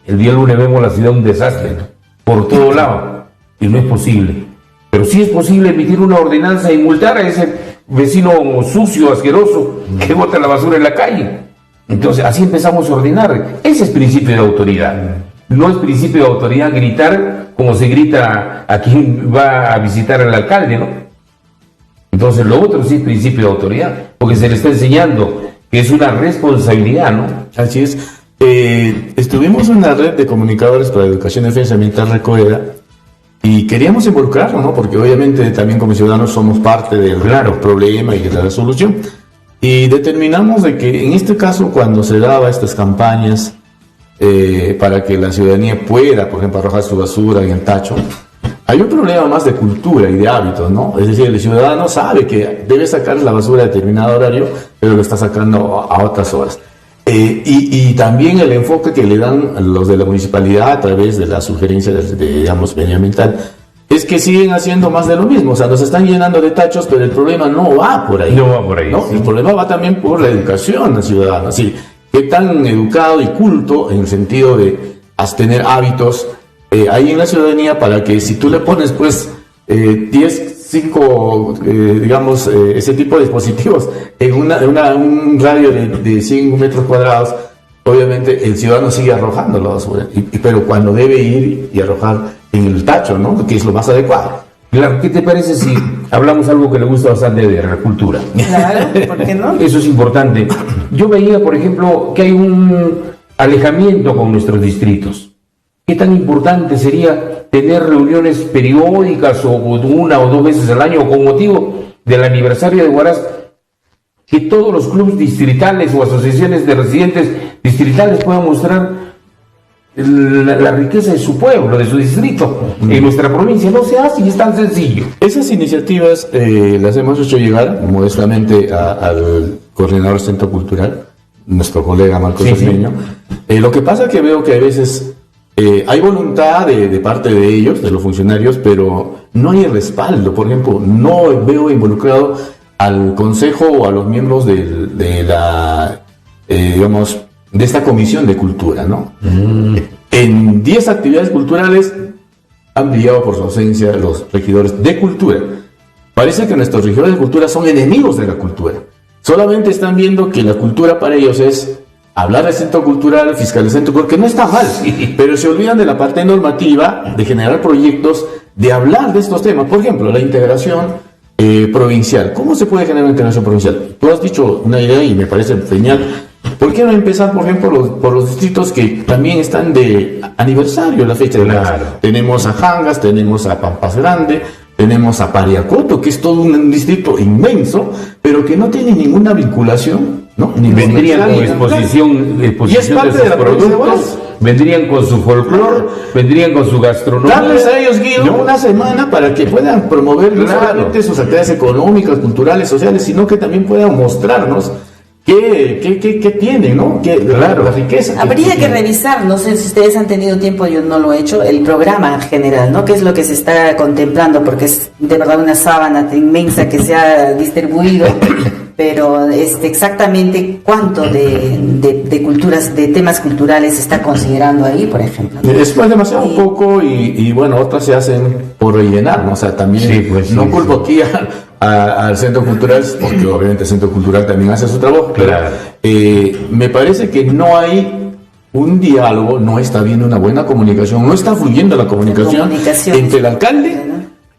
El día lunes vemos la ciudad un desastre, ¿no? Por todo lado, y no es posible. Pero sí es posible emitir una ordenanza y multar a ese vecino sucio, asqueroso, que bota la basura en la calle. Entonces, así empezamos a ordenar. Ese es principio de autoridad. No es principio de autoridad gritar como se grita a quien va a visitar al alcalde, ¿no? Entonces lo otro sí es principio de autoridad, porque se le está enseñando que es una responsabilidad, ¿no? Así es. Estuvimos en una red de comunicadores para educación y defensa ambiental Recoeda y queríamos involucrarnos, ¿no? Porque obviamente también como ciudadanos somos parte del problema y de la solución. Y determinamos de que en este caso, cuando se daba estas campañas para que la ciudadanía pueda, por ejemplo, arrojar su basura en el tacho, hay un problema más de cultura y de hábitos, ¿no? Es decir, el ciudadano sabe que debe sacar la basura a determinado horario, pero lo está sacando a otras horas. Y también el enfoque que le dan los de la municipalidad a través de la sugerencia digamos, medioambiental, es que siguen haciendo más de lo mismo. O sea, nos están llenando de tachos, pero el problema no va por ahí. No va por ahí. ¿No? Sí. El problema va también por la educación del ciudadano. Así, qué tan educado y culto en el sentido de tener hábitos hay en la ciudadanía para que si tú le pones pues 5 digamos ese tipo de dispositivos en un radio de 100 metros cuadrados, obviamente el ciudadano sigue arrojando la basura, pero cuando debe ir y arrojar en el tacho, ¿no? Que es lo más adecuado. Pilar, ¿qué te parece si hablamos algo que le gusta bastante de la cultura? Claro, ¿por qué no? Eso es importante. Yo veía, por ejemplo, que hay un alejamiento con nuestros distritos. ¿Qué tan importante sería tener reuniones periódicas o una o dos veces al año o con motivo del aniversario de Huaraz? Que todos los clubes distritales o asociaciones de residentes distritales puedan mostrar la riqueza de su pueblo, de su distrito, en nuestra provincia. No se hace y es tan sencillo. Esas iniciativas las hemos hecho llegar modestamente al coordinador del Centro Cultural, nuestro colega Marcos Osmeño. Lo que pasa es que veo que a veces hay voluntad de parte de ellos, de los funcionarios, pero no hay respaldo. Por ejemplo, no veo involucrado al consejo o a los miembros de la, digamos, de esta comisión de cultura, ¿no? En 10 actividades culturales han brillado por su ausencia los regidores de cultura. Parece que nuestros regidores de cultura son enemigos de la cultura. Solamente están viendo que la cultura para ellos es hablar del centro cultural, fiscalizar el centro, porque no está mal, pero se olvidan de la parte normativa, de generar proyectos, de hablar de estos temas. Por ejemplo, la integración provincial. ¿Cómo se puede generar una integración provincial? Tú has dicho una idea y me parece genial. ¿Por qué no empezar, por ejemplo, por los distritos que también están de aniversario la fecha de Claro. Tenemos a Jangas, tenemos a Pampas Grande, tenemos a Pariacoto, que es todo un distrito inmenso, pero que no tiene ninguna vinculación, ¿no? Ni Vendrían con comercial, exposición Y es parte de de sus la provincia de productos, Huaraz. vendrían con su folclore, vendrían con su gastronomía. Darles a ellos, Guido, ¿no? una semana para que puedan promover no Claro. solamente sus actividades económicas, culturales, sociales, sino que también puedan mostrarnos qué tienen, ¿no? Claro. La riqueza. Habría que tienen. revisar, no sé si ustedes han tenido tiempo, yo no lo he hecho, el programa en general, ¿no? ¿Qué es lo que se está contemplando? Porque es de verdad una sábana inmensa que se ha distribuido, pero exactamente cuánto de culturas, de temas culturales se está considerando ahí, por ejemplo, ¿no? Es pues demasiado poco y bueno, otras se hacen por rellenar, ¿no? O sea, también Sí, pues, no sí, culpo aquí al Centro Cultural, porque obviamente el Centro Cultural también hace su trabajo, pero Claro. me parece que no hay un diálogo, no está habiendo una buena comunicación, no está fluyendo la comunicación entre el alcalde,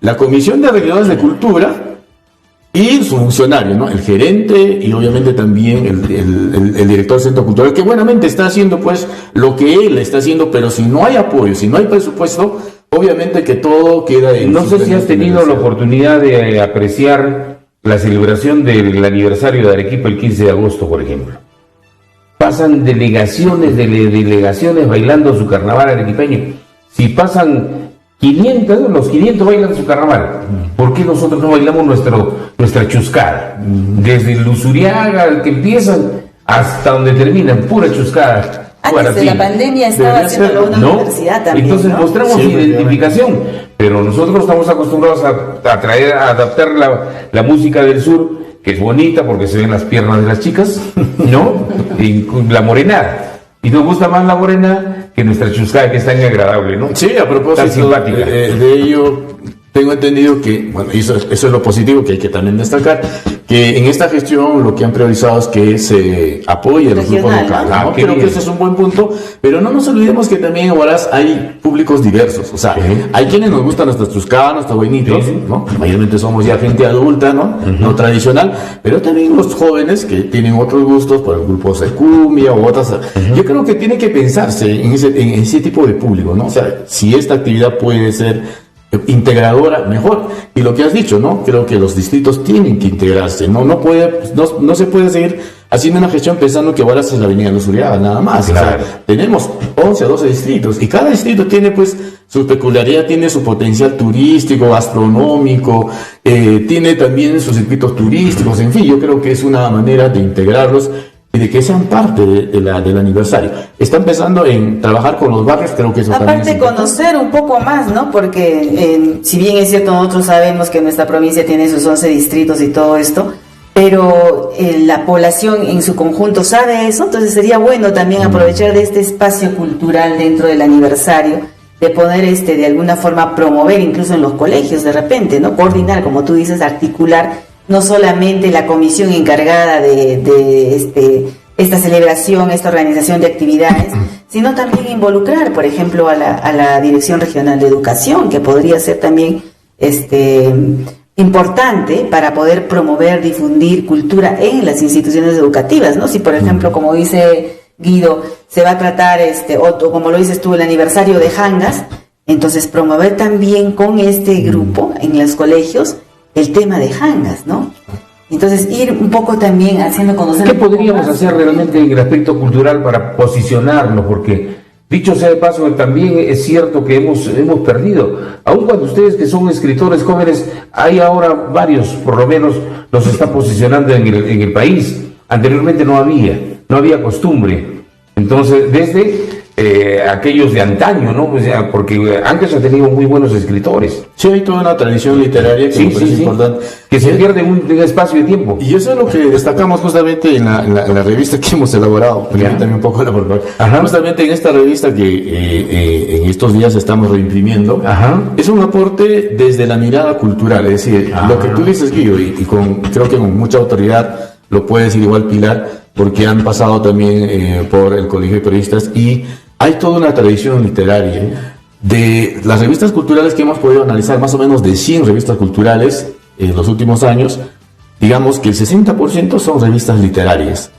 la Comisión de Regidores de Cultura y su funcionario, ¿no? El gerente y obviamente también el director del Centro Cultural, que buenamente está haciendo pues lo que él está haciendo, pero si no hay apoyo, si no hay presupuesto, obviamente que todo queda en... No sé si has tenido la oportunidad de apreciar la celebración del aniversario de Arequipa el 15 de agosto, por ejemplo. Pasan delegaciones bailando su carnaval arequipeño. Si pasan 500, los 500 bailan su carnaval. ¿Por qué nosotros no bailamos nuestra chuscada? Desde el Lusuriaga, que empiezan, hasta donde terminan, pura chuscada. Antes de la pandemia estaba Debería haciendo ser, una ¿no? universidad también, Entonces ¿no? mostramos Sí, identificación, pero nosotros estamos acostumbrados a adaptar la música del sur, que es bonita porque se ven las piernas de las chicas, ¿no? Y la morenada. Y nos gusta más la morena que nuestra chuscada, que es tan agradable, ¿no? Sí, a Tan propósito simpática. de ello, tengo entendido que, bueno, eso es lo positivo que hay que también destacar, que en esta gestión lo que han priorizado es que se apoye a los grupos Regional, locales, ¿no? ¿no? Ah, qué Creo que bien. ese es un buen punto, pero no nos olvidemos que también en Huaraz hay públicos diversos, o sea, hay quienes nos gustan nuestras chuscadas, nuestros buenitos, Sí. ¿no? Mayormente somos ya gente adulta, ¿no? No tradicional, pero también los jóvenes que tienen otros gustos por grupos de cumbia o otras. Yo creo que tiene que pensarse en ese tipo de público, ¿no? O sea, si esta actividad puede ser integradora, mejor. Y lo que has dicho, ¿no? Creo que los distritos tienen que integrarse, ¿no? No se puede seguir haciendo una gestión pensando que ahora es la avenida Luz Uriaga, nada más. Claro. O sea, tenemos 11 a 12 distritos y cada distrito tiene pues su peculiaridad, tiene su potencial turístico, gastronómico, tiene también sus circuitos turísticos, en fin, yo creo que es una manera de integrarlos y de que sean parte del aniversario. Están pensando en trabajar con los barrios, creo que eso también Aparte es importante. conocer un poco más, ¿no? Porque si bien es cierto, nosotros sabemos que nuestra provincia tiene sus 11 distritos y todo esto, pero la población en su conjunto sabe eso, entonces sería bueno también aprovechar de este espacio cultural dentro del aniversario, de poder de alguna forma promover incluso en los colegios de repente, ¿no? Coordinar, como tú dices, articular no solamente la comisión encargada de esta celebración, esta organización de actividades, sino también involucrar, por ejemplo, a la Dirección Regional de Educación, que podría ser también importante para poder promover, difundir cultura en las instituciones educativas, ¿no? Si, por ejemplo, como dice Guido, se va a tratar, o como lo dices tú, el aniversario de Hangas, entonces promover también con este grupo en los colegios el tema de Hangas, ¿no? Entonces ir un poco también haciendo conocer... ¿Qué podríamos hacer realmente en el aspecto cultural para posicionarnos? Porque, dicho sea de paso, también es cierto que hemos perdido. Aun cuando ustedes que son escritores jóvenes, hay ahora varios, por lo menos, los está posicionando en el país. Anteriormente no había costumbre. Entonces, desde aquellos de antaño, ¿no? Pues, porque antes ha tenido muy buenos escritores. Sí, hay toda una tradición literaria que me parece importante. Que se pierde un espacio de tiempo. Y eso es lo que destacamos justamente en la revista que hemos elaborado. También un poco justamente en esta revista que en estos días estamos reimprimiendo. Es un aporte desde la mirada cultural. Es decir, lo que tú dices, Guido, y creo que con mucha autoridad lo puede decir igual Pilar, porque han pasado también por el Colegio de Periodistas, y hay toda una tradición literaria de las revistas culturales que hemos podido analizar, más o menos de 100 revistas culturales en los últimos años. Digamos que el 60% son revistas literarias,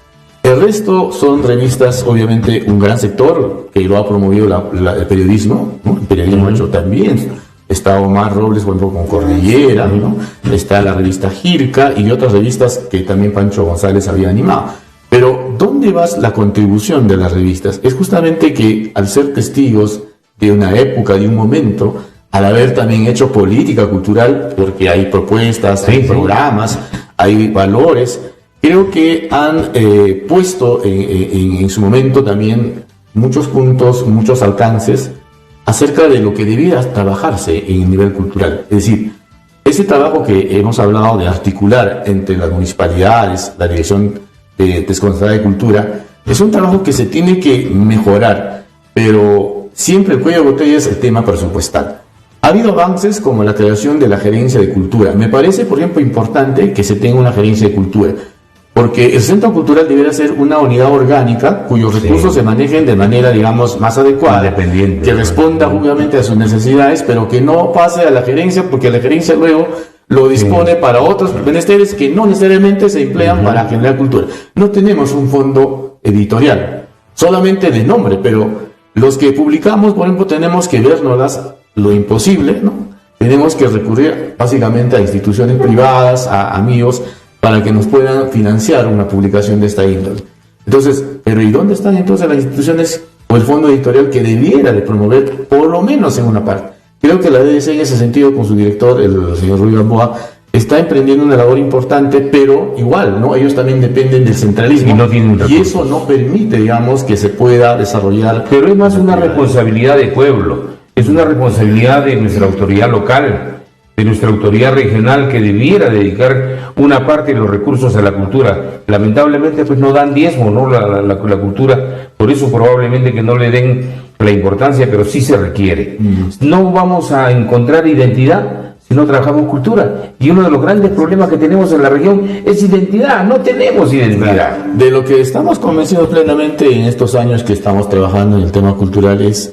el resto son revistas, obviamente un gran sector que lo ha promovido el periodismo, ¿no? El periodismo hecho también. Está Omar Robles, por ejemplo, con Cordillera, ¿no? Está la revista Jirca y otras revistas que también Pancho González había animado. Pero, ¿dónde va la contribución de las revistas? Es justamente que, al ser testigos de una época, de un momento, al haber también hecho política cultural, porque hay propuestas, hay programas, hay valores, creo que han puesto en su momento también muchos puntos, muchos alcances acerca de lo que debía trabajarse en el nivel cultural. Es decir, ese trabajo que hemos hablado de articular entre las municipalidades, la Dirección Desconcentrada de Cultura, es un trabajo que se tiene que mejorar, pero siempre el cuello de botella es el tema presupuestal. Ha habido avances como la creación de la Gerencia de Cultura. Me parece, por ejemplo, importante que se tenga una Gerencia de Cultura, porque el Centro Cultural debería ser una unidad orgánica cuyos recursos se manejen de manera, digamos, más adecuada, independiente, que responda obviamente a sus necesidades, pero que no pase a la gerencia, porque la gerencia luego lo dispone para otros menesteres que no necesariamente se emplean para generar cultura. No tenemos un fondo editorial, solamente de nombre, pero los que publicamos, por ejemplo, tenemos que vernos lo imposible, ¿no? Tenemos que recurrir básicamente a instituciones privadas, a amigos, para que nos puedan financiar una publicación de esta índole. Entonces, pero ¿y dónde están entonces las instituciones o el fondo editorial que debiera de promover, por lo menos en una parte? Creo que la DDC en ese sentido, con su director, el señor Rui Gamboa, está emprendiendo una labor importante, pero igual, ¿no? Ellos también dependen del centralismo. Y eso no permite, digamos, que se pueda desarrollar. Pero es más una responsabilidad de pueblo, es una responsabilidad de nuestra autoridad local, de nuestra autoridad regional, que debiera dedicar una parte de los recursos a la cultura. Lamentablemente, pues no dan diezmo, ¿no? La cultura, por eso probablemente que no le den la importancia, pero sí se requiere. No vamos a encontrar identidad si no trabajamos cultura. Y uno de los grandes problemas que tenemos en la región es identidad. No tenemos identidad. De lo que estamos convencidos plenamente en estos años que estamos trabajando en el tema cultural es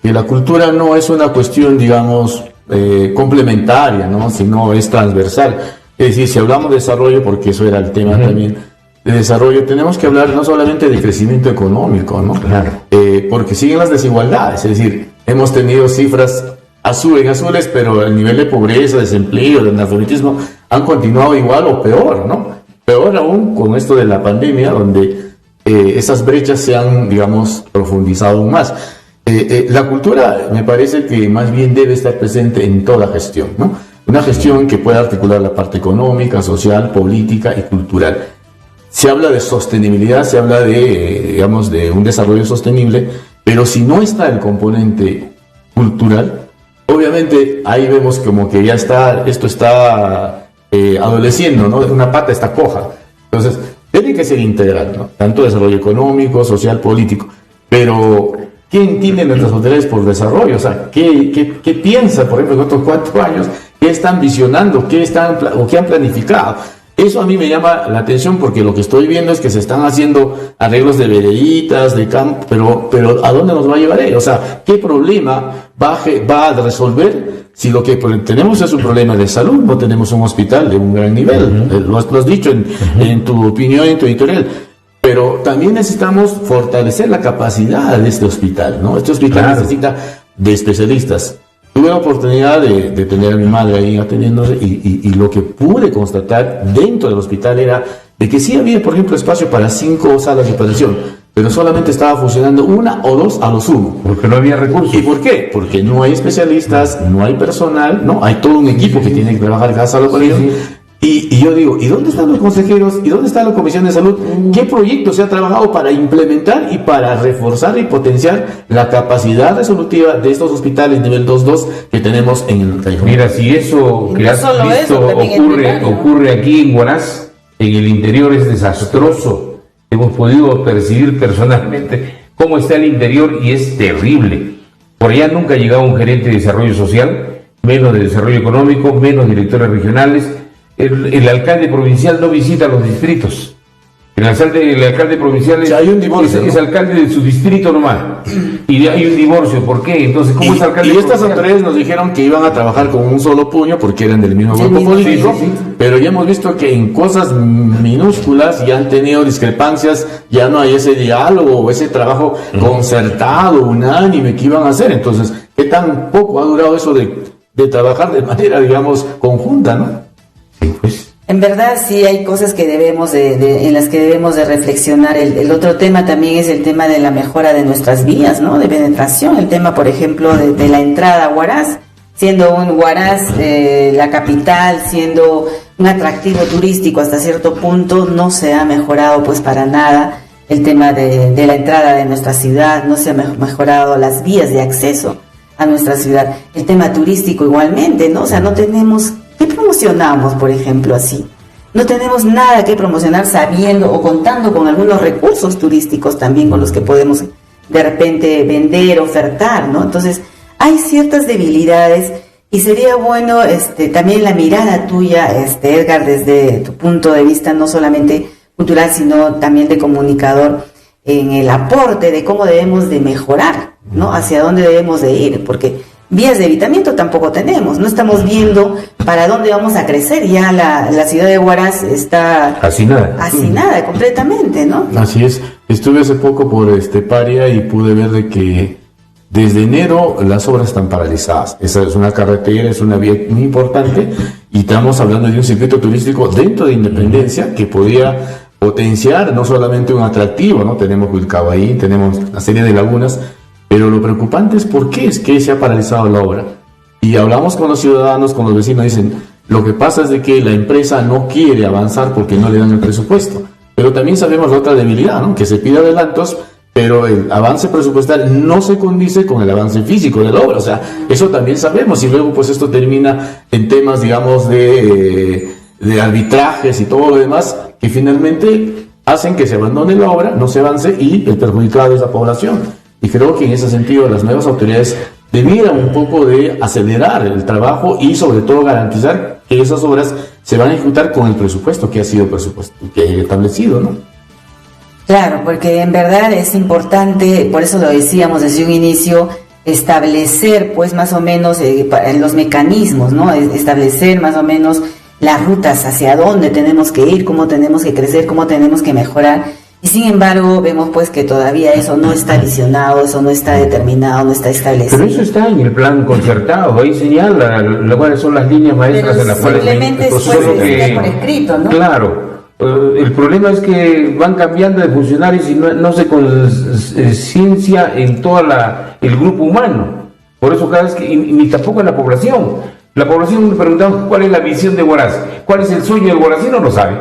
que la cultura no es una cuestión, digamos, complementaria, ¿no? Sino es transversal. Es decir, si hablamos de desarrollo, porque eso era el tema también de desarrollo, tenemos que hablar no solamente de crecimiento económico, ¿no? Claro. Porque siguen las desigualdades. Es decir, hemos tenido cifras azules, pero el nivel de pobreza, desempleo, de analfabetismo han continuado igual o peor, ¿no? Peor aún con esto de la pandemia, donde esas brechas se han, digamos, profundizado aún más. La cultura me parece que más bien debe estar presente en toda gestión, ¿no? Una gestión que pueda articular la parte económica, social, política y cultural. Se habla de sostenibilidad, se habla de, digamos, de un desarrollo sostenible, pero si no está el componente cultural, obviamente ahí vemos como que ya esto está adoleciendo, ¿no? Una pata está coja. Entonces, tiene que ser integral, ¿no? Tanto desarrollo económico, social, político, pero ¿qué entienden nuestras autoridades por desarrollo? O sea, ¿qué piensa, por ejemplo, en otros 4 años? ¿Qué están visionando? ¿Qué han planificado? Eso a mí me llama la atención porque lo que estoy viendo es que se están haciendo arreglos de vereditas, de campo, pero ¿a dónde nos va a llevar ello? O sea, ¿qué problema va a resolver si lo que tenemos es un problema de salud? No tenemos un hospital de un gran nivel, lo has dicho en tu opinión, en tu editorial. Pero también necesitamos fortalecer la capacidad de este hospital, ¿no? Este hospital necesita de especialistas. Tuve la oportunidad de tener a mi madre ahí atendiéndose y lo que pude constatar dentro del hospital era de que sí había, por ejemplo, espacio para 5 salas de operación, pero solamente estaba funcionando 1 o 2 a lo sumo. Porque no había recursos. ¿Y por qué? Porque no hay especialistas, no hay personal, no hay todo un equipo que tiene que trabajar en cada sala de operación. Y yo digo, ¿y dónde están los consejeros? ¿Y dónde está la Comisión de Salud? ¿Qué proyecto se ha trabajado para implementar y para reforzar y potenciar la capacidad resolutiva de estos hospitales nivel 2-2 que tenemos en el Callejón? Mira, si eso que has visto ocurre aquí en Huaraz, en el interior es desastroso. Hemos podido percibir personalmente cómo está el interior y es terrible. Por allá nunca ha llegado un gerente de desarrollo social, menos de desarrollo económico, menos directores regionales. El alcalde provincial no visita los distritos. El alcalde provincial hay un divorcio, es alcalde de su distrito nomás. Y hay un divorcio. ¿Por qué? Entonces, ¿cómo es alcalde? Y estas autoridades nos dijeron que iban a trabajar con un solo puño porque eran del mismo grupo político. Pero ya hemos visto que en cosas minúsculas ya han tenido discrepancias, ya no hay ese diálogo o ese trabajo concertado, unánime que iban a hacer. Entonces, ¿qué tan poco ha durado eso de trabajar de manera, digamos, conjunta, no? Pues. En verdad sí hay cosas que debemos en las que debemos de reflexionar. El otro tema también es el tema de la mejora de nuestras vías, ¿no? De penetración. El tema, por ejemplo, de la entrada a Huaraz, siendo un Huaraz la capital, siendo un atractivo turístico hasta cierto punto, no se ha mejorado pues para nada el tema de la entrada de nuestra ciudad, no se han mejorado las vías de acceso a nuestra ciudad. El tema turístico igualmente, ¿no? O sea, no tenemos... ¿Qué promocionamos, por ejemplo, así? No tenemos nada que promocionar sabiendo o contando con algunos recursos turísticos también con los que podemos de repente vender, ofertar, ¿no? Entonces, hay ciertas debilidades y sería bueno también la mirada tuya, Edgar, desde tu punto de vista no solamente cultural, sino también de comunicador, en el aporte de cómo debemos de mejorar, ¿no? Hacia dónde debemos de ir, porque vías de evitamiento tampoco tenemos, no estamos viendo para dónde vamos a crecer. Ya la ciudad de Huaraz está hacinada completamente, ¿no? Así es. Estuve hace poco por Paria y pude ver de que desde enero las obras están paralizadas. Esa es una carretera, es una vía muy importante y estamos hablando de un circuito turístico dentro de Independencia que podría potenciar no solamente un atractivo, ¿no? Tenemos Vilcabaí, tenemos una serie de lagunas. Pero lo preocupante es por qué es que se ha paralizado la obra. Y hablamos con los ciudadanos, con los vecinos, dicen, lo que pasa es de que la empresa no quiere avanzar porque no le dan el presupuesto. Pero también sabemos la otra debilidad, ¿no? Que se pide adelantos, pero el avance presupuestal no se condice con el avance físico de la obra. O sea, eso también sabemos. Y luego pues esto termina en temas, digamos, de arbitrajes y todo lo demás, que finalmente hacen que se abandone la obra, no se avance y el perjudicado es la población. Y creo que en ese sentido las nuevas autoridades debieran un poco de acelerar el trabajo y sobre todo garantizar que esas obras se van a ejecutar con el presupuesto que ha sido establecido, ¿no? Claro, porque en verdad es importante, por eso lo decíamos desde un inicio, establecer pues más o menos los mecanismos, ¿no? Establecer más o menos las rutas hacia dónde tenemos que ir, cómo tenemos que crecer, cómo tenemos que mejorar. Y sin embargo, vemos pues que todavía eso no está visionado, eso no está determinado, no está establecido. Pero eso está en el plan concertado, ahí señala cuáles son las líneas maestras en las cuales... Simplemente es por escrito, ¿no? Claro. El problema es que van cambiando de funcionarios y no se conciencia en todo el grupo humano. Por eso cada vez que, ni tampoco en la población. La población le preguntamos cuál es la visión de Huaraz, cuál es el sueño del huarazino, no lo sabe.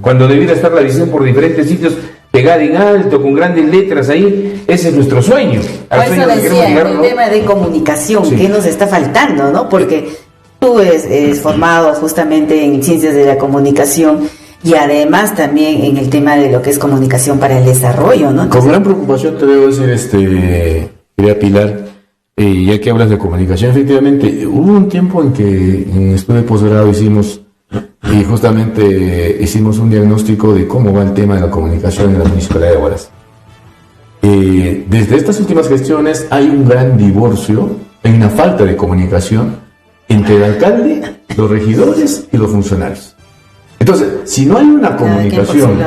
Cuando debiera estar la visión por diferentes sitios, pegada en alto, con grandes letras ahí, ese es nuestro sueño. Por eso decía, el tema de comunicación, sí. ¿Qué nos está faltando, no? Porque tú eres formado justamente en ciencias de la comunicación y además también en el tema de lo que es comunicación para el desarrollo, ¿no? Entonces, con gran preocupación te debo decir, querida Pilar, ya que hablas de comunicación, efectivamente, hubo un tiempo en que en estudio de posgrado hicimos y justamente hicimos un diagnóstico de cómo va el tema de la comunicación en la Municipalidad de Huaraz. Desde estas últimas gestiones hay un gran divorcio, hay una falta de comunicación entre el alcalde, los regidores y los funcionarios. Entonces, si no hay una comunicación,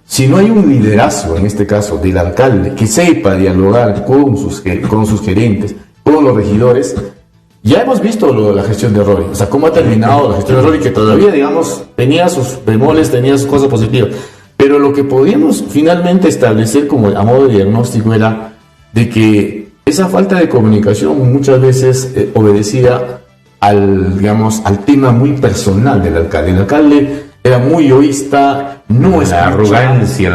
si no hay un liderazgo, en este caso, del alcalde, que sepa dialogar con sus gerentes, con los regidores, ya hemos visto lo de la gestión de Rory, o sea, cómo ha terminado la gestión de Rory, que todavía, digamos, tenía sus bemoles, tenía sus cosas positivas. Pero lo que podíamos finalmente establecer como a modo de diagnóstico era de que esa falta de comunicación muchas veces obedecía al tema muy personal del alcalde. El alcalde era muy egoísta, no escucha. La arrogancia,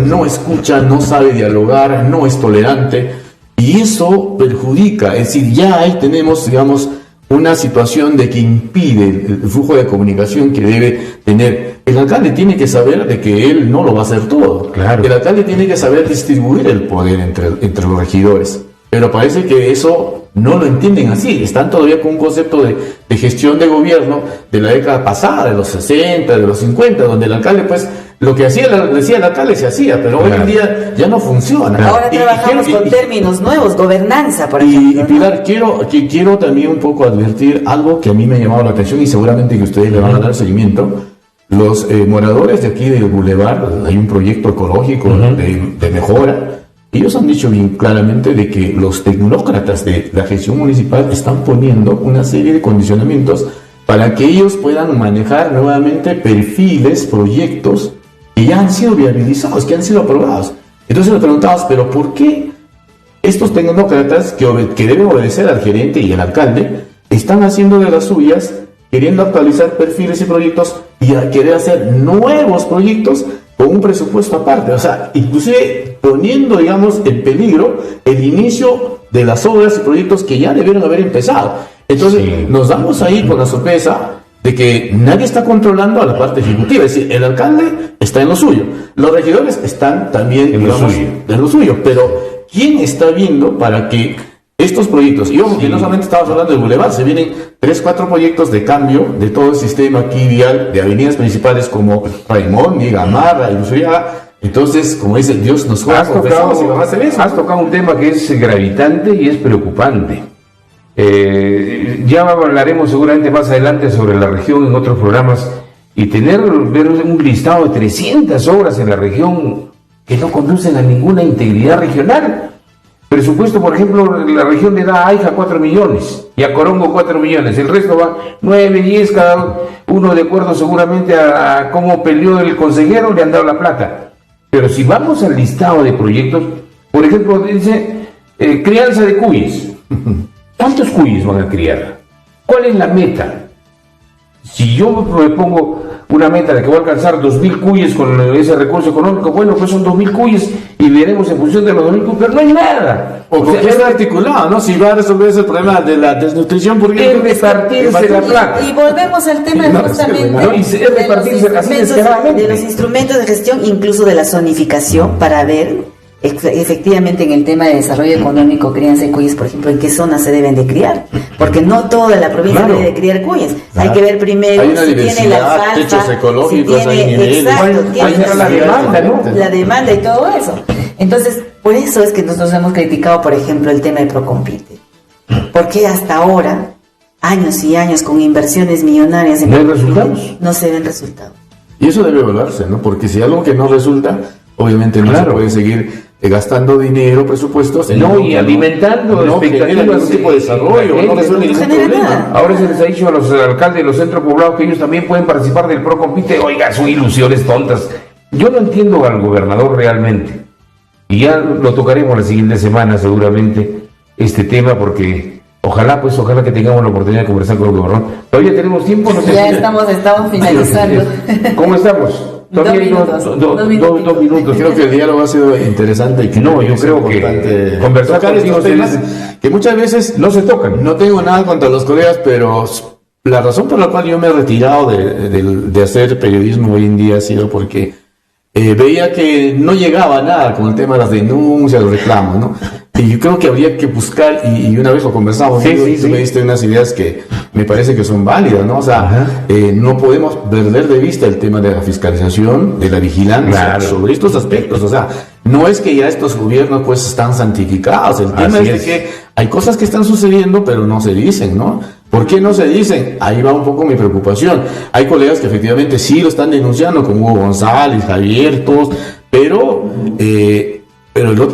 no escucha, no sabe dialogar, no es tolerante. Y eso perjudica, es decir, ya ahí tenemos, digamos, una situación de que impide el flujo de comunicación que debe tener. El alcalde tiene que saber de que él no lo va a hacer todo. Claro. El alcalde tiene que saber distribuir el poder entre los regidores. Pero parece que eso no lo entienden así. Están todavía con un concepto de gestión de gobierno de la década pasada, de los 60, de los 50, donde el alcalde, pues, lo que decía el alcalde se hacía, pero hoy en día ya no funciona. Ahora trabajamos con términos nuevos, gobernanza, por ejemplo. Y Pilar, quiero también un poco advertir algo que a mí me ha llamado la atención y seguramente que ustedes le van a dar seguimiento. Los moradores de aquí del Boulevard, hay un proyecto ecológico de mejora. Ellos han dicho bien claramente de que los tecnócratas de la gestión municipal están poniendo una serie de condicionamientos para que ellos puedan manejar nuevamente perfiles, proyectos que ya han sido viabilizados, que han sido aprobados. Entonces nos preguntamos, ¿pero por qué estos tecnócratas que deben obedecer al gerente y al alcalde están haciendo de las suyas, queriendo actualizar perfiles y proyectos y querer hacer nuevos proyectos con un presupuesto aparte? O sea, inclusive poniendo, digamos, en peligro el inicio de las obras y proyectos que ya debieron haber empezado. Entonces, nos damos ahí con la sorpresa de que nadie está controlando a la parte ejecutiva. Es decir, el alcalde está en lo suyo, los regidores están también en lo suyo, pero ¿quién está viendo para que estos proyectos, y ojo que no solamente estamos hablando del Boulevard, se vienen 3-4 proyectos de cambio de todo el sistema aquí vial de avenidas principales como Raimondi, Gamarra, Ilusuriaga? Entonces, como dice, Dios nos juega, confesamos y vamos a hacer eso. Has tocado un tema que es gravitante y es preocupante. Ya hablaremos seguramente más adelante sobre la región en otros programas y ver un listado de 300 obras en la región que no conducen a ninguna integridad regional. Presupuesto, por ejemplo, la región le da a AIJA 4 millones y a Corongo 4 millones, el resto va 9, 10, cada uno de acuerdo seguramente a cómo peleó el consejero, le han dado la plata. Pero si vamos al listado de proyectos, por ejemplo, dice crianza de cuyes. ¿Cuántos cuyes van a criar? ¿Cuál es la meta? Si yo me pongo una meta de que voy a alcanzar 2.000 cuyes con ese recurso económico, bueno, pues son 2.000 cuyes y veremos en función de los 2.000 cuyes, pero no hay nada. O sea, es articulado, ¿no? Si va a resolver ese problema de la desnutrición, porque es repartirse la plata. Y volvemos al tema de los instrumentos de gestión, incluso de la zonificación, para ver efectivamente en el tema de desarrollo económico, crianza de cuyes, por ejemplo, en qué zonas se deben de criar, porque no toda la provincia debe de criar cuyes. Hay que ver primero si tiene la alfalfa, techos ecológicos, si tiene, la demanda y todo eso. Entonces, por eso es que nosotros hemos criticado, por ejemplo, el tema de Procompite. Porque hasta ahora, años y años con inversiones millonarias en resultados, no se ven resultados. Y eso debe evaluarse, ¿no? Porque si algo que no resulta, obviamente no se puede seguir gastando dinero, presupuestos, y alimentando expectativas de algún tipo de desarrollo, no resuelve ningún problema. Ahora se les ha dicho a los alcaldes de los centros poblados que ellos también pueden participar del Procompite. Oiga, son ilusiones tontas. Yo no entiendo al gobernador realmente, y ya lo tocaremos la siguiente semana seguramente este tema, porque ojalá que tengamos la oportunidad de conversar con el gobernador. Todavía tenemos tiempo, ¿no? Ya estamos finalizando. ¿Cómo estamos? Dos minutos. Creo que el diálogo ha sido interesante y que yo creo que conversar estos temas que muchas veces no se tocan. No tengo nada contra los colegas, pero la razón por la cual yo me he retirado de hacer periodismo hoy en día ha sido porque veía que no llegaba a nada con el tema de las denuncias, los reclamos, ¿no? Y yo creo que habría que buscar, y una vez lo conversamos, tú me diste unas ideas que me parece que son válidas, ¿no? O sea, no podemos perder de vista el tema de la fiscalización, de la vigilancia sobre estos aspectos. O sea, no es que ya estos gobiernos pues están santificados, el tema es de que hay cosas que están sucediendo pero no se dicen, ¿no? ¿Por qué no se dicen? Ahí va un poco mi preocupación. Hay colegas que efectivamente sí lo están denunciando, como Hugo González, Javier, todos, pero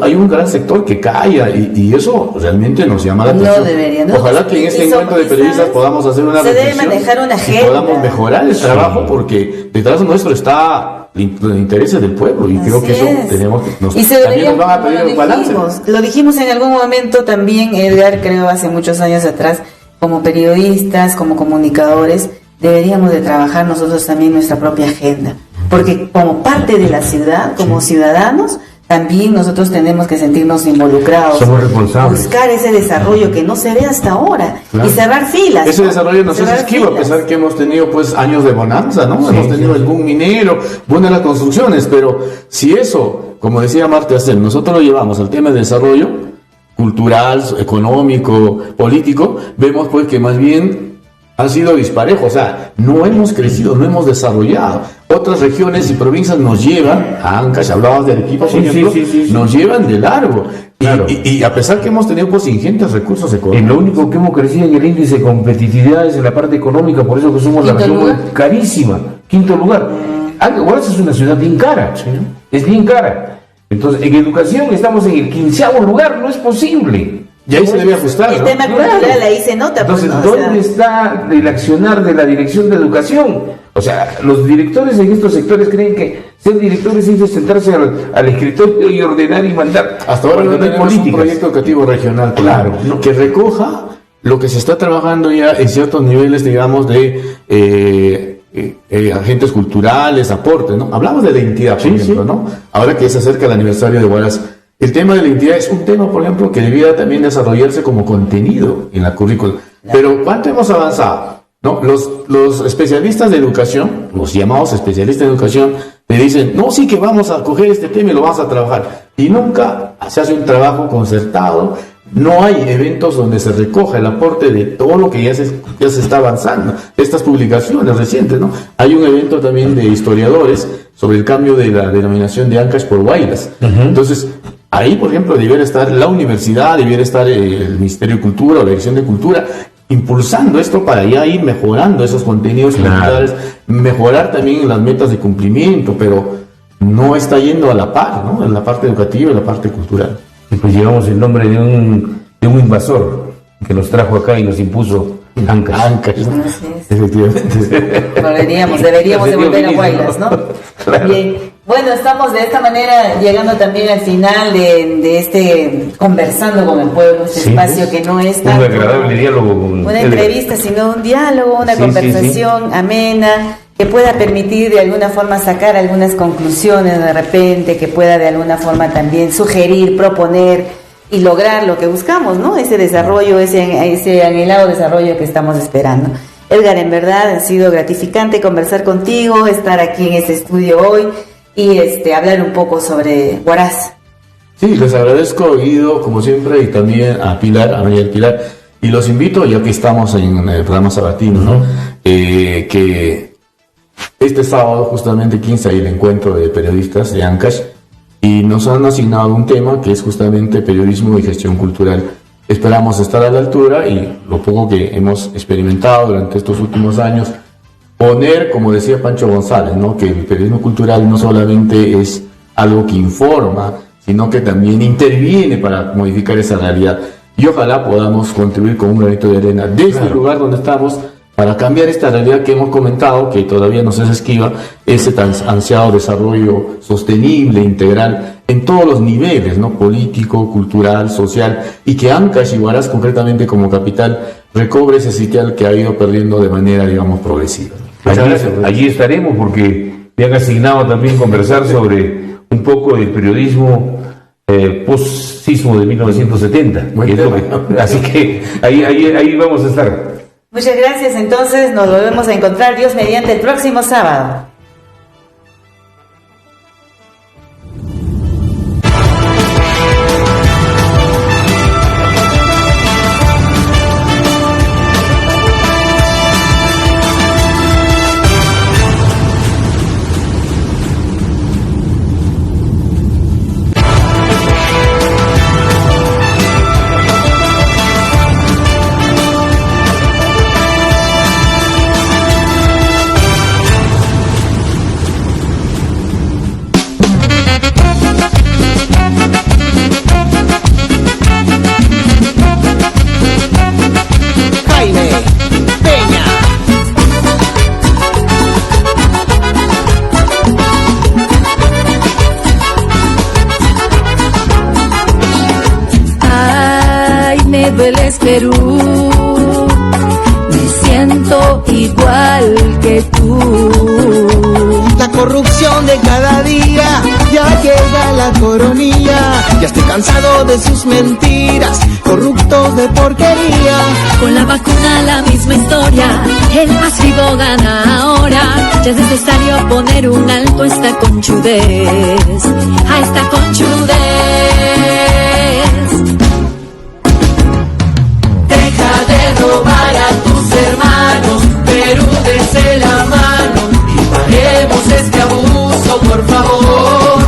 hay un gran sector que calla y eso realmente nos llama la atención. No debería, ¿no? Ojalá que en este encuentro de periodistas podamos hacer una reflexión. Se debe manejar una agenda. Y podamos mejorar el trabajo porque detrás nuestro está los intereses del pueblo y creo que eso tenemos también nos van a pedir un balance. Lo dijimos en algún momento también, Edgar, creo hace muchos años atrás, como periodistas, como comunicadores, deberíamos de trabajar nosotros también nuestra propia agenda, porque como parte de la ciudad, como ciudadanos, también nosotros tenemos que sentirnos involucrados. Somos responsables. Buscar ese desarrollo que no se ve hasta ahora y cerrar filas. Ese desarrollo nos es esquivo, a pesar que hemos tenido pues años de bonanza, ¿no? Hemos tenido el boom minero, boom de las construcciones, pero si eso, como decía Marta Hassel, nosotros lo llevamos al tema de desarrollo cultural, económico, político, vemos pues que más bien han sido disparejos, o sea, no hemos crecido, no hemos desarrollado. Otras regiones y provincias nos llevan, a Ancash, hablabas de Arequipa, por ejemplo, nos llevan de largo. Claro. Y a pesar que hemos tenido pues ingentes recursos económicos. Lo único que hemos crecido en el índice de competitividad es en la parte económica, por eso que somos la región carísima. Quinto lugar. Huaraz es una ciudad bien cara, es bien cara. Entonces, en educación estamos en el 15º lugar, no es posible. Y ahí se debe ajustar, el tema cultural ahí se nota. Entonces, ¿dónde está el accionar de la Dirección de Educación? O sea, los directores en estos sectores creen que ser directores es sentarse al escritorio y ordenar y mandar. Hasta ahora no tenemos un proyecto educativo regional, claro, que recoja lo que se está trabajando ya en ciertos niveles, digamos, de agentes culturales, aportes, ¿no? Hablamos de la identidad, por ejemplo, ¿no? Ahora que se acerca el aniversario de Huaraz, el tema de la identidad es un tema, por ejemplo, que debiera también desarrollarse como contenido en la currícula. Pero ¿cuánto hemos avanzado? ¿No? Los especialistas de educación, los llamados especialistas de educación, le dicen, no, sí que vamos a coger este tema y lo vamos a trabajar. Y nunca se hace un trabajo concertado, no hay eventos donde se recoja el aporte de todo lo que ya se está avanzando. Estas publicaciones recientes, ¿no? Hay un evento también de historiadores sobre el cambio de la denominación de Ancash por Huaylas. Entonces, ahí, por ejemplo, debiera estar la universidad, debiera estar el Ministerio de Cultura o la Dirección de Cultura, impulsando esto para ya ir mejorando esos contenidos culturales, mejorar también las metas de cumplimiento, pero no está yendo a la par, ¿no? En la parte educativa y la parte cultural. Y pues llevamos el nombre de un invasor que nos trajo acá y nos impuso Ancash. Efectivamente. Deberíamos de volver a Huaylas, ¿no? Claro. Bien. Bueno, estamos de esta manera llegando también al final de este Conversando con el Pueblo, este espacio que no es tanto un agradable diálogo, una entrevista, sino un diálogo, una conversación amena, que pueda permitir de alguna forma sacar algunas conclusiones de repente, que pueda de alguna forma también sugerir, proponer y lograr lo que buscamos, ¿no? Ese desarrollo, ese anhelado desarrollo que estamos esperando. Edgar, en verdad ha sido gratificante conversar contigo, estar aquí en este estudio hoy y hablar un poco sobre Huaraz. Sí, les agradezco, Guido, como siempre, y también a Pilar, a María del Pilar, y los invito, ya que estamos en el programa sabatino, ¿no? Que este sábado, justamente 15, hay el encuentro de periodistas de Ancash, y nos han asignado un tema que es justamente periodismo y gestión cultural. Esperamos estar a la altura y lo poco que hemos experimentado durante estos últimos años, poner, como decía Pancho González, ¿no? Que el periodismo cultural no solamente es algo que informa, sino que también interviene para modificar esa realidad. Y ojalá podamos contribuir con un granito de arena desde el lugar donde estamos para cambiar esta realidad que hemos comentado, que todavía nos es esquiva, ese tan ansiado desarrollo sostenible, integral, en todos los niveles, ¿no? Político, cultural, social, y que Ancash y Huaraz, concretamente como capital, recobre ese sitial que ha ido perdiendo de manera, digamos, progresiva. Allí estaremos porque me han asignado también conversar sobre un poco del periodismo post-sismo de 1970. Así que ahí vamos a estar. Muchas gracias, entonces nos volvemos a encontrar, Dios mediante, el próximo sábado. Vélez, Perú. Me siento igual que tú. La corrupción de cada día, ya llega la coronilla. Ya estoy cansado de sus mentiras, corruptos de porquería. Con la vacuna la misma historia, el más vivo gana ahora. Ya es necesario poner un alto a esta conchudez, a esta conchudez. Deja de robar a tus hermanos, Perú, desde la mano y paremos este abuso, por favor.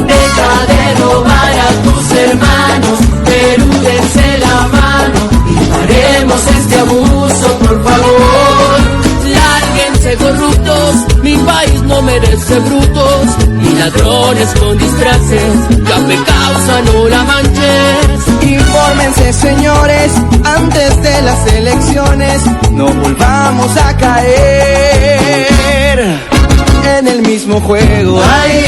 Deja de robar a tus hermanos, Perú, desde la mano y paremos este abuso, por favor. Lárguense corruptos, mi país no merece brutos y ladrones con disfraces, café causa, no la manches. Infórmense, señores, antes de las elecciones, no volvamos a caer en el mismo juego. Ay,